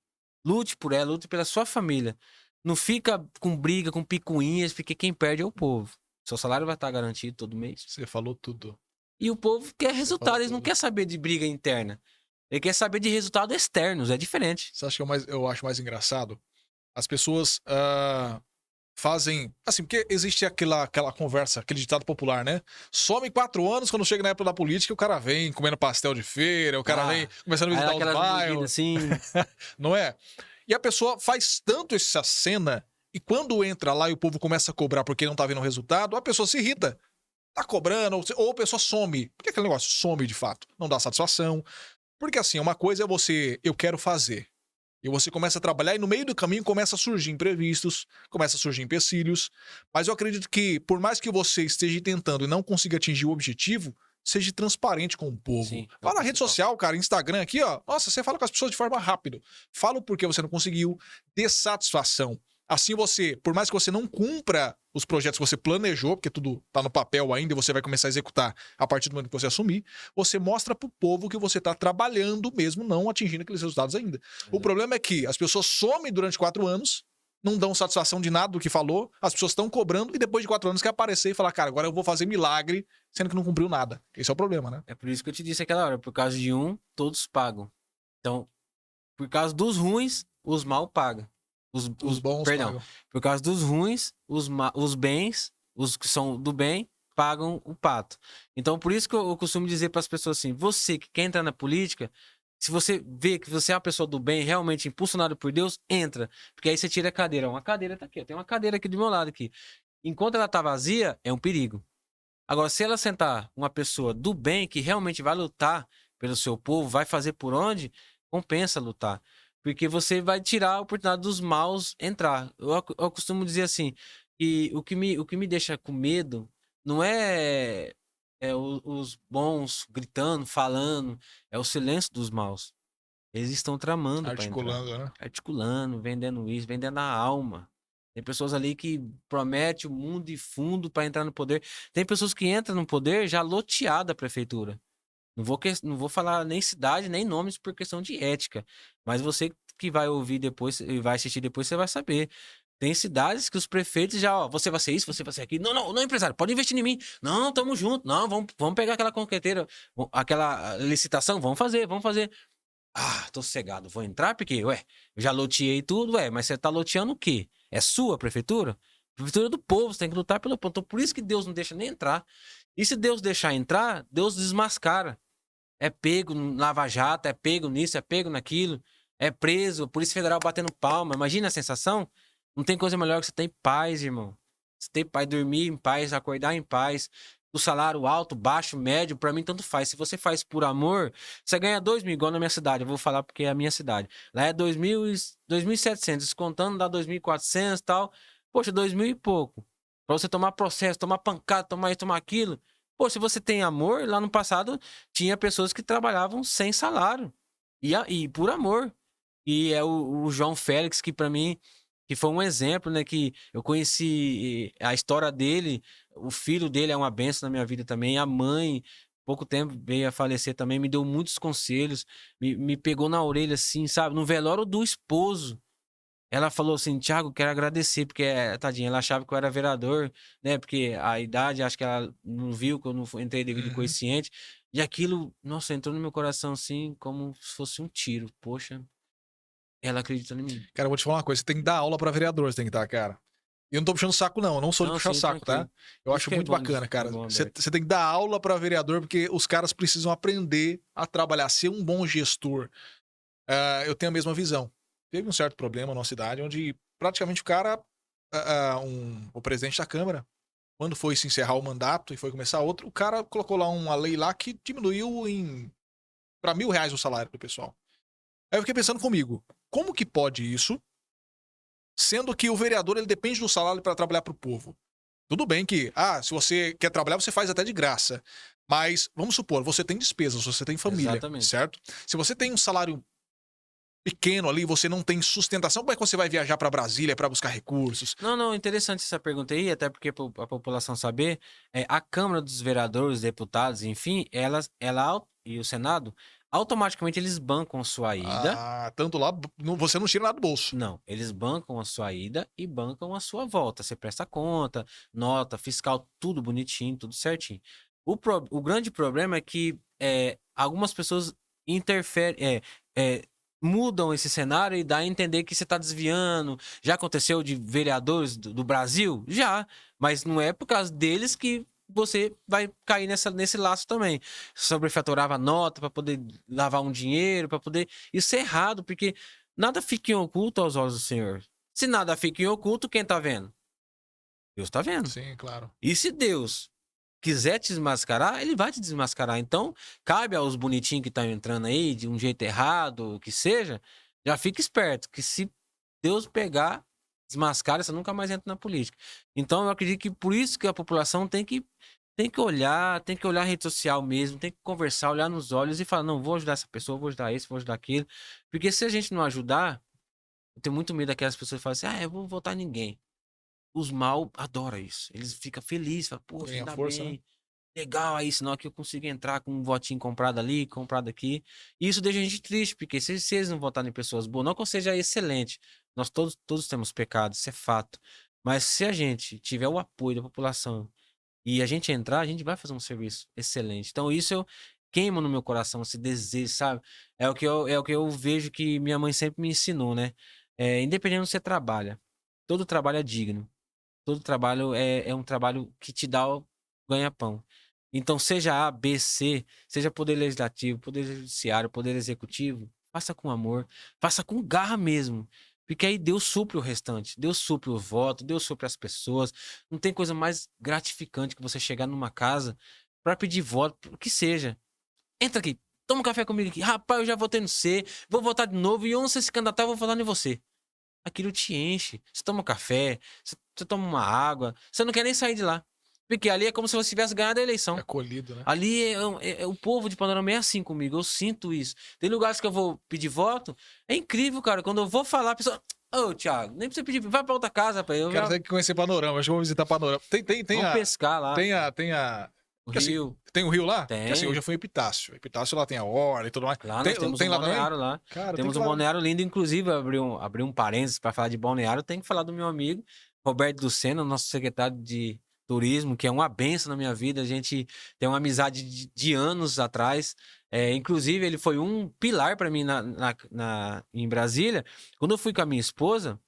Lute por ela, lute pela sua família. Não fica com briga, com picuinhas, porque quem perde é o povo. Seu salário vai estar garantido todo mês. Você falou tudo. E o povo quer resultado, falou eles não tudo. querem saber de briga interna. Ele quer saber de resultados externos, é diferente. Você acha que eu acho mais engraçado? As pessoas fazem. Assim, porque existe aquela conversa, aquele ditado popular, né? Some 4 anos, quando chega na época da política, o cara vem comendo pastel de feira, o cara vem começando a visitar os bairros. Assim, Não é? E a pessoa faz tanto essa cena, e quando entra lá e o povo começa a cobrar porque não tá vendo o resultado, a pessoa se irrita. Tá cobrando, ou a pessoa some. Por que aquele negócio some de fato? Não dá satisfação. Porque assim, uma coisa é eu quero fazer. E você começa a trabalhar e no meio do caminho começa a surgir imprevistos, começa a surgir empecilhos. Mas eu acredito que, por mais que você esteja tentando e não consiga atingir o objetivo, seja transparente com o povo. Sim, Vá na rede social, cara, Instagram aqui, ó. Nossa, você fala com as pessoas de forma rápida. Fala o porquê você não conseguiu, dê satisfação. Assim você, por mais que você não cumpra os projetos que você planejou, porque tudo tá no papel ainda e você vai começar a executar a partir do momento que você assumir, você mostra pro povo que você tá trabalhando mesmo não atingindo aqueles resultados ainda. O problema é que as pessoas somem durante 4 anos, não dão satisfação de nada do que falou, as pessoas estão cobrando e depois de 4 anos quer aparecer e falar, cara, agora eu vou fazer milagre, sendo que não cumpriu nada. Esse é o problema, né? É por isso que eu te disse aquela hora, por causa de um, todos pagam. Então, por causa dos ruins, os mal pagam. Os bons Perdão, pagam. por causa dos ruins, os bens, os que são do bem, pagam o pato. Então, por isso que eu costumo dizer para as pessoas assim: você que quer entrar na política, se você vê que você é uma pessoa do bem, realmente impulsionado por Deus, entra. Porque aí você tira a cadeira. Uma cadeira tá aqui, ó, tem uma cadeira aqui do meu lado aqui. Enquanto ela tá vazia, é um perigo. Agora, se ela sentar uma pessoa do bem que realmente vai lutar pelo seu povo, vai fazer por onde, compensa lutar. Porque você vai tirar a oportunidade dos maus entrar. Eu costumo dizer assim, que o que me deixa com medo não os bons gritando, falando, é o silêncio dos maus. Eles estão tramando para entrar, Articulando, né? articulando, vendendo isso, vendendo a alma. Tem pessoas ali que prometem o mundo e fundo para entrar no poder. Tem pessoas que entram no poder já loteada a prefeitura. Não vou falar nem cidade, nem nomes por questão de ética. Mas você que vai ouvir depois e vai assistir depois, você vai saber. Tem cidades que os prefeitos já, ó, você vai ser isso, você vai ser aquilo. Não, não, não, empresário, pode investir em mim. Não, tamo junto. Não, vamos pegar aquela concreteira, aquela licitação, vamos fazer, vamos fazer. Ah, tô sossegado, vou entrar porque, ué, eu já loteei tudo, ué, mas você tá loteando o quê? É sua prefeitura? Prefeitura do povo, você tem que lutar pelo povo. Então, por isso que Deus não deixa nem entrar. E se Deus deixar entrar, Deus desmascara. É pego no Lava-Jato, é pego nisso, é pego naquilo, é preso, Polícia Federal batendo palma. Imagina a sensação? Não tem coisa melhor que você ter paz, irmão. Você ter paz, dormir em paz, acordar em paz. O salário alto, baixo, médio, pra mim tanto faz. Se você faz por amor, você ganha 2.000, igual na minha cidade. Eu vou falar porque é a minha cidade. Lá é 2.000, 2.700, descontando dá 2.400 e tal. Poxa, 2.000 e pouco. Pra você tomar processo, tomar pancada, tomar isso, tomar aquilo. Pô, se você tem amor, lá no passado tinha pessoas que trabalhavam sem salário. E por amor. E é o João Félix, que pra mim, que foi um exemplo, né? Que eu conheci a história dele, o filho dele é uma benção na minha vida também, a mãe, pouco tempo veio a falecer também, me deu muitos conselhos, me pegou na orelha assim, sabe? No velório do esposo. Ela falou assim, Thiago, quero agradecer, porque, tadinha, ela achava que eu era vereador, né? Porque a idade, acho que ela não viu que eu não entrei devido ao Uhum. coeficiente. E aquilo, nossa, entrou no meu coração assim, como se fosse um tiro. Poxa, ela acreditou em mim. Cara, eu vou te falar uma coisa, você tem que dar aula pra vereador, você tem que dar, cara. E eu não tô puxando saco, não. Eu não sou de Não, puxar sim, saco, tá? tranquilo. Eu Isso acho que é muito bom, bacana, é cara. bom Você aberto. tem que dar aula pra vereador, porque os caras precisam aprender a trabalhar, ser um bom gestor. Eu tenho a mesma visão. Teve um certo problema na nossa cidade, onde praticamente o cara, o presidente da Câmara, quando foi se encerrar o mandato e foi começar outro, o cara colocou lá uma lei lá que diminuiu pra R$ 1.000 o salário do pessoal. Aí eu fiquei pensando comigo, como que pode isso, sendo que o vereador ele depende do salário para trabalhar pro povo? Tudo bem que, se você quer trabalhar, você faz até de graça. Mas, vamos supor, você tem despesas, você tem família, Exatamente. certo? Se você tem um salário pequeno ali, você não tem sustentação, como é que você vai viajar para Brasília para buscar recursos? Não, não, interessante essa pergunta aí, até porque a população saber, a Câmara dos Vereadores, deputados, enfim, e o Senado, automaticamente eles bancam a sua ida. Tanto lá, você não tira nada do bolso. Não, eles bancam a sua ida e bancam a sua volta. Você presta conta, nota, fiscal, tudo bonitinho, tudo certinho. O grande problema é que algumas pessoas interferem, mudam esse cenário e dá a entender que você está desviando. Já aconteceu de vereadores do Brasil? Já, mas não é por causa deles que você vai cair nesse laço também. Sobrefaturava nota para poder lavar um dinheiro, para poder. Isso é errado, porque nada fica em oculto aos olhos do Senhor. Se nada fica em oculto, quem tá vendo? Deus tá vendo. Sim, claro. E se Deus quiser te desmascarar, ele vai te desmascarar. Então, cabe aos bonitinhos que estão entrando aí de um jeito errado, o que seja, já fica esperto, que se Deus pegar, desmascara, você nunca mais entra na política. Então, eu acredito que por isso que a população tem que olhar a rede social mesmo, tem que conversar, olhar nos olhos e falar, não, vou ajudar essa pessoa, vou ajudar esse, vou ajudar aquele. Porque se a gente não ajudar, Eu tenho muito medo daquelas pessoas que falam assim, eu vou votar em ninguém. Os mal adoram isso. Eles ficam felizes, falam, poxa, Ganha ainda força, né? bem. Legal aí, senão que eu consigo entrar com um votinho comprado ali, comprado aqui. E isso deixa a gente triste, porque se eles não votarem em pessoas boas, não que eu seja excelente, nós todos temos pecados, isso é fato. Mas se a gente tiver o apoio da população e a gente entrar, a gente vai fazer um serviço excelente. Então isso eu queima no meu coração, esse desejo, sabe? É o que eu vejo que minha mãe sempre me ensinou, né? Independente do que você trabalha, todo trabalho é digno. Todo trabalho é um trabalho que te dá o ganha-pão. Então, seja A, B, C, seja poder legislativo, poder judiciário, poder executivo, faça com amor, faça com garra mesmo. Porque aí Deus supre o restante, Deus supre o voto, Deus supre as pessoas. Não tem coisa mais gratificante que você chegar numa casa para pedir voto, o que seja. Entra aqui, toma um café comigo aqui. Rapaz, eu já votei no C, vou votar de novo e onde você se candidatar, eu vou votar em você. Aquilo te enche. Você toma um café, você toma uma água, você não quer nem sair de lá. Porque ali é como se você tivesse ganhado a É eleição. acolhido, né? Ali o povo de Panorama é assim comigo, eu sinto isso. Tem lugares que eu vou pedir voto, é incrível, cara. Quando eu vou falar, a pessoa. Ô, Thiago, nem precisa pedir, vai pra outra casa, rapaz. Eu Quero já. ter que conhecer Panorama. Acho que eu vou visitar Panorama. Tem Vamos a. pescar lá. Tem a. O Que assim, Rio. tem o rio lá? Que assim, eu já Tem. fui em Epitácio. Epitácio lá tem a orla e tudo mais. Lá Tem, nós temos tem um lá também? balneário lá. Cara, tem que Temos ir um lá. balneário lindo, inclusive, abrir um parênteses para falar de balneário, tem que falar do meu amigo Roberto Lucena, nosso secretário de turismo, que é uma benção na minha vida. A gente tem uma amizade de anos atrás. Inclusive, ele foi um pilar para mim em Brasília. Quando eu fui com a minha esposa,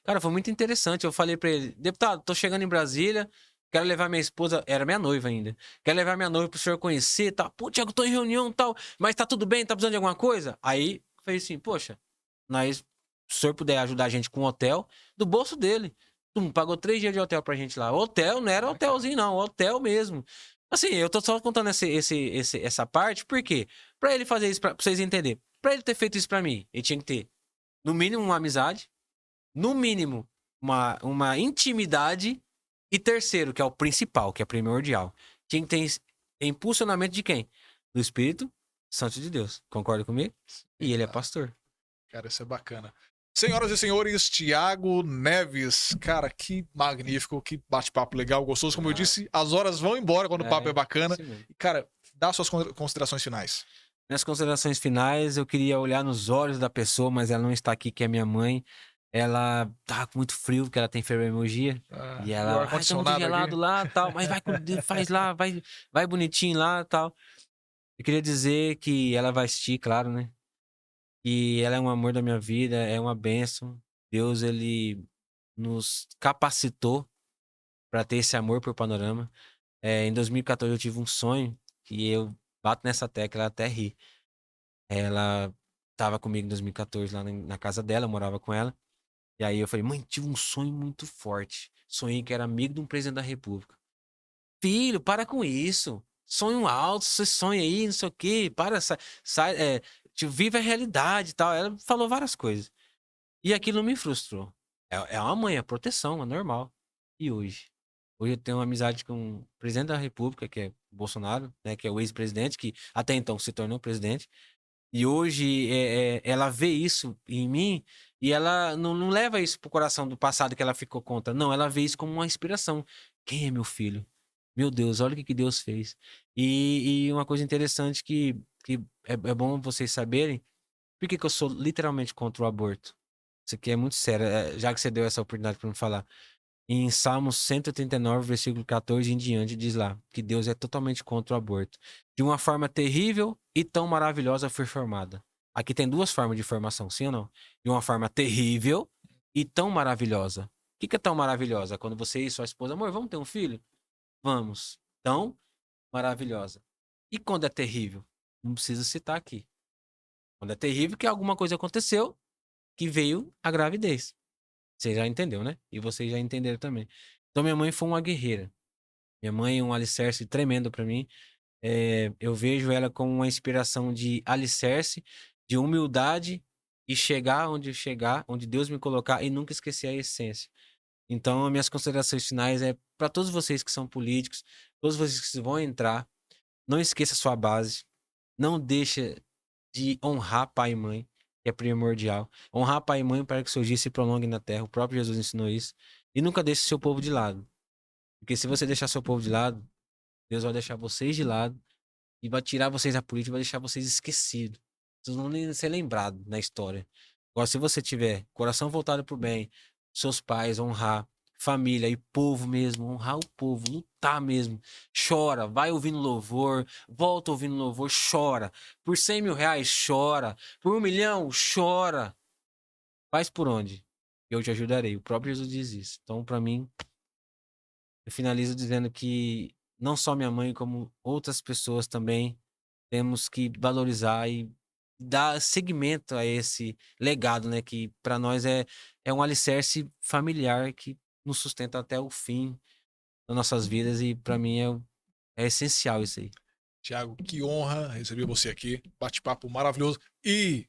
cara, foi muito interessante. Eu falei para ele, deputado, tô chegando em Brasília. Quero levar minha esposa, era minha noiva ainda. Quero levar minha noiva pro senhor conhecer, tal. Pô, Tiago, tô em reunião, tal, mas tá tudo bem, tá precisando de alguma coisa? Aí, eu falei assim, poxa, nós, se o senhor puder ajudar a gente com um hotel, do bolso dele. Pagou 3 dias de hotel pra gente lá. Hotel, não era Cara, hotelzinho, não, hotel mesmo. Assim, eu tô só contando essa parte, por quê? Pra ele fazer isso, pra vocês entenderem. Pra ele ter feito isso pra mim, ele tinha que ter, no mínimo, uma amizade, no mínimo, uma intimidade. E terceiro, que é o principal, que é primordial. Quem tem impulsionamento de quem? Do Espírito Santo de Deus. Concorda comigo? E ele é exato. pastor. Cara, isso é bacana. Senhoras e senhores, Tiago Neves, cara, que magnífico, que bate-papo legal, gostoso. Como eu Ah, disse, as horas vão embora quando o papo é bacana. isso mesmo. E, cara, dá suas considerações finais. Minhas considerações finais, eu queria olhar nos olhos da pessoa, mas ela não está aqui, que é minha mãe. Ela tá com muito frio, porque ela tem fibromialgia. Ah, E e o ela, tá muito ar-condicionado aqui? gelado lá, tal, mas vai, faz lá, vai bonitinho lá, tal. Eu queria dizer que ela vai assistir, claro, né? E ela é um amor da minha vida, é uma bênção. Deus, ele nos capacitou para ter esse amor por Panorama. Em 2014 eu tive um sonho que eu bato nessa tecla, ela até ri. Ela estava comigo em 2014 lá na casa dela, eu morava com ela. E aí eu falei, mãe, tive um sonho muito forte. Sonhei que era amigo de um presidente da República. Filho, para com isso. Sonho alto, você sonha aí, não sei o quê. Para, sai, vive a realidade e tal. Ela falou várias coisas. E aquilo me frustrou. É uma mãe, é proteção, é normal. E hoje? Hoje eu tenho uma amizade com o presidente da República, que é Bolsonaro, né, que é o ex-presidente, que até então se tornou presidente. E hoje ela vê isso em mim e ela não leva isso pro coração do passado que ela ficou contra. Não, ela vê isso como uma inspiração. Quem é meu filho? Meu Deus, olha o que Deus fez. E uma coisa interessante que é bom vocês saberem, por que eu sou literalmente contra o aborto? Isso aqui é muito sério, já que você deu essa oportunidade para me falar. Em Salmos 139, versículo 14 em diante, diz lá que Deus é totalmente contra o aborto. De uma forma terrível e tão maravilhosa foi formada. Aqui tem duas formas de formação, sim ou não? De uma forma terrível e tão maravilhosa. O que é tão maravilhosa? Quando você e sua esposa, amor, vamos ter um filho? Vamos. Tão maravilhosa. E quando é terrível? Não precisa citar aqui. Quando é terrível, que alguma coisa aconteceu que veio a gravidez. Você já entendeu, né? E vocês já entenderam também. Então, minha mãe foi uma guerreira. Minha mãe é um alicerce tremendo para mim. Eu vejo ela como uma inspiração de alicerce, de humildade e chegar, onde Deus me colocar e nunca esquecer a essência. Então, minhas considerações finais é para todos vocês que são políticos, todos vocês que vão entrar, não esqueça a sua base, não deixa de honrar pai e mãe. que é primordial. Honrar pai e mãe para que seus dias se prolonguem na terra. O próprio Jesus ensinou isso. E nunca deixe seu povo de lado. Porque se você deixar seu povo de lado, Deus vai deixar vocês de lado e vai tirar vocês da política, vai deixar vocês esquecidos. Vocês não vão nem ser lembrados na história. Agora, se você tiver coração voltado pro bem, seus pais, honrar, família e povo mesmo, honrar o povo, lutar mesmo. Chora, vai ouvindo louvor, volta ouvindo louvor, chora. Por 100 mil reais, chora. Por 1 milhão, chora. Faz por onde? Eu te ajudarei. O próprio Jesus diz isso. Então, para mim, eu finalizo dizendo que não só minha mãe, como outras pessoas também temos que valorizar e dar seguimento a esse legado, né? Que para nós é um alicerce familiar que nos sustenta até o fim das nossas vidas e para mim é essencial isso aí. Tiago, que honra receber você aqui. Bate-papo maravilhoso. E,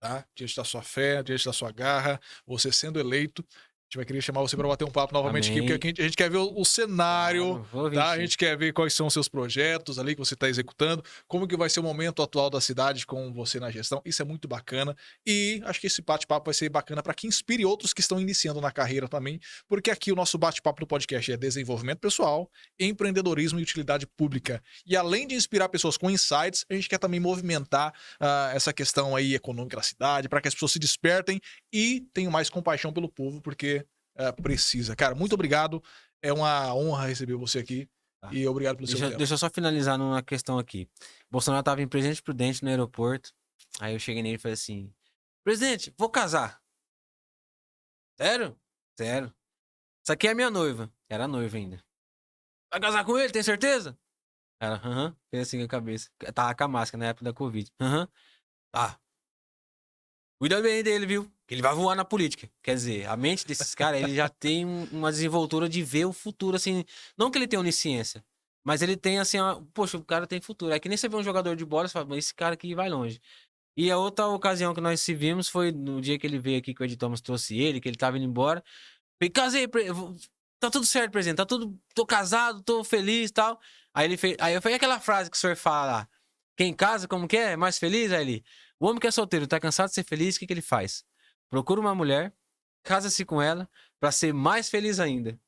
tá? Diante da sua fé, diante da sua garra, você sendo eleito, a gente vai querer chamar você para bater um papo novamente aqui, porque Amém. aqui a gente quer ver o cenário, Claro, vou vir tá? A sim. gente quer ver quais são os seus projetos ali que você está executando, como que vai ser o momento atual da cidade com você na gestão. Isso é muito bacana. E acho que esse bate-papo vai ser bacana para que inspire outros que estão iniciando na carreira também, porque aqui o nosso bate-papo do podcast é desenvolvimento pessoal, empreendedorismo e utilidade pública. E além de inspirar pessoas com insights, a gente quer também movimentar essa questão aí econômica da cidade, para que as pessoas se despertem e tenham mais compaixão pelo povo, porque precisa. Cara, muito obrigado. É uma honra receber você aqui. Tá. E obrigado pelo seu Deixa, tempo. deixa eu só finalizar numa questão aqui. Bolsonaro estava em Presidente Prudente no aeroporto. Aí eu cheguei nele e falei assim: Presidente, vou casar. Sério? Sério. Isso aqui é minha noiva. Era noiva ainda. Vai casar com ele, tem certeza? Ela, aham. Fez assim com a cabeça. Tava com a máscara na época da Covid. Aham. Tá. Cuida bem dele, viu? Que ele vai voar na política. Quer dizer, a mente desses caras, ele já tem uma desenvoltura de ver o futuro, assim. Não que ele tenha onisciência, mas ele tem, assim, poxa, o cara tem futuro. É que nem você vê um jogador de bola e fala, esse cara aqui vai longe. E a outra ocasião que nós se vimos foi no dia que ele veio aqui, que o Ed Thomas trouxe ele, que ele tava indo embora. Falei, casei, tá tudo certo, presidente, tá tudo, tô casado, tô feliz e tal. Aí ele fez, aí eu falei aquela frase que o senhor fala lá, quem casa, como que é? Mais feliz? Aí ele, o homem que é solteiro, tá cansado de ser feliz, o que que ele faz? Procura uma mulher, casa-se com ela, pra ser mais feliz ainda.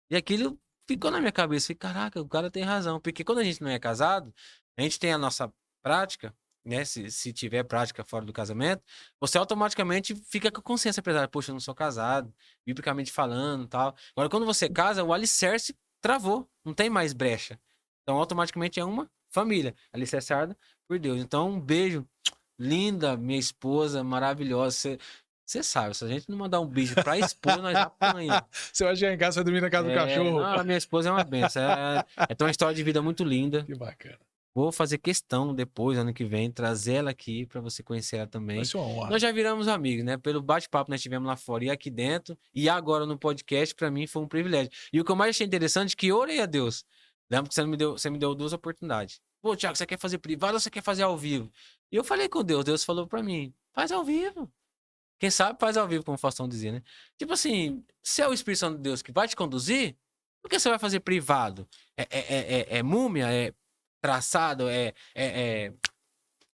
E aquilo ficou na minha cabeça, falei, caraca, o cara tem razão, porque quando a gente não é casado, a gente tem a nossa prática, né? Se tiver prática fora do casamento, você automaticamente fica com a consciência pesada. Poxa, eu não sou casado, biblicamente falando e tal. Agora, quando você casa, o alicerce travou, não tem mais brecha. Então, automaticamente é uma família, alicerçada por Deus. Então, um beijo, linda, minha esposa, maravilhosa. Você sabe, se a gente não mandar um beijo pra esposa, nós apanha. Você vai chegar em casa e vai dormir na casa do cachorro. Não, a minha esposa é uma benção. Tem uma história de vida muito linda. Que bacana. Vou fazer questão depois, ano que vem, trazer ela aqui pra você conhecer ela Vai também. ser uma honra. Nós já viramos amigos, né? Pelo bate-papo que nós tivemos lá fora e aqui dentro, e agora no podcast, pra mim foi um privilégio. E o que eu mais achei interessante é que eu orei a Deus. Lembra que você me deu 2 oportunidades. Pô, Thiago, você quer fazer privado ou você quer fazer ao vivo? E eu falei com Deus, Deus falou pra mim, faz ao vivo. Quem sabe faz ao vivo, como o Faustão dizia, né? Tipo assim, se é o Espírito Santo de Deus que vai te conduzir, por que você vai fazer privado? É múmia? É traçado? É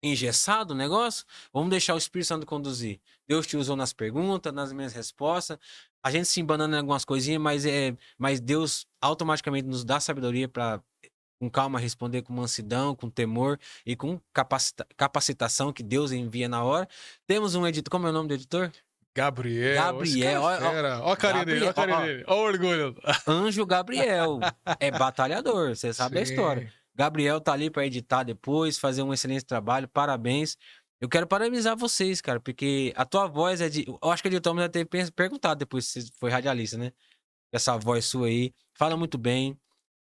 engessado o negócio? Vamos deixar o Espírito Santo conduzir. Deus te usou nas perguntas, nas minhas respostas. A gente se embanando em algumas coisinhas, mas Deus automaticamente nos dá sabedoria para com calma responder com mansidão, com temor e com capacitação que Deus envia na hora. Temos um editor, como é o nome do editor? Gabriel, esse cara Gabriel, é fera. Ó a carinha dele, ó a carinha dele. Ó o orgulho. Anjo Gabriel é batalhador, você sabe a história. Sim. Gabriel tá ali para editar depois, fazer um excelente trabalho, parabéns. Eu quero parabenizar vocês, cara, porque a tua voz é de. Eu acho que o editor já teve perguntado depois se você foi radialista, né? Essa voz sua aí, fala muito bem.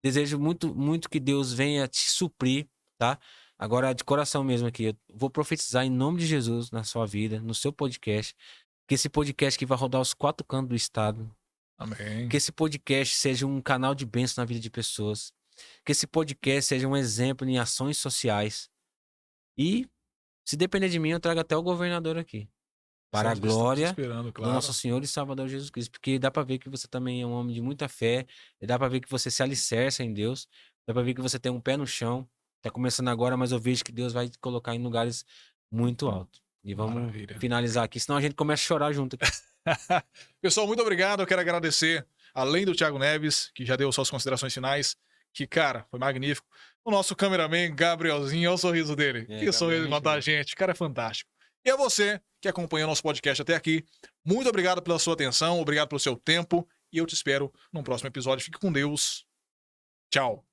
Desejo muito, muito que Deus venha te suprir, tá? Agora, de coração mesmo aqui, eu vou profetizar em nome de Jesus na sua vida, no seu podcast, que esse podcast que vai rodar os 4 cantos do estado, Amém. que esse podcast seja um canal de bênção na vida de pessoas, que esse podcast seja um exemplo em ações sociais e, se depender de mim, eu trago até o governador aqui. Para a Estamos glória esperando, do claro. nosso Senhor e Salvador Jesus Cristo. Porque dá pra ver que você também é um homem de muita fé, e dá pra ver que você se alicerça em Deus, dá pra ver que você tem um pé no chão. Tá começando agora, mas eu vejo que Deus vai te colocar em lugares muito altos. E vamos Maravilha. finalizar aqui, senão a gente começa a chorar junto. Pessoal, muito obrigado. Eu quero agradecer, além do Thiago Neves, que já deu suas considerações finais, que, cara, foi magnífico. O nosso cameraman, Gabrielzinho, olha o sorriso dele. Que sorriso Gabriel, contar a gente. O cara é fantástico. E a você que acompanhou nosso podcast até aqui, muito obrigado pela sua atenção, obrigado pelo seu tempo. E eu te espero num próximo episódio. Fique com Deus. Tchau.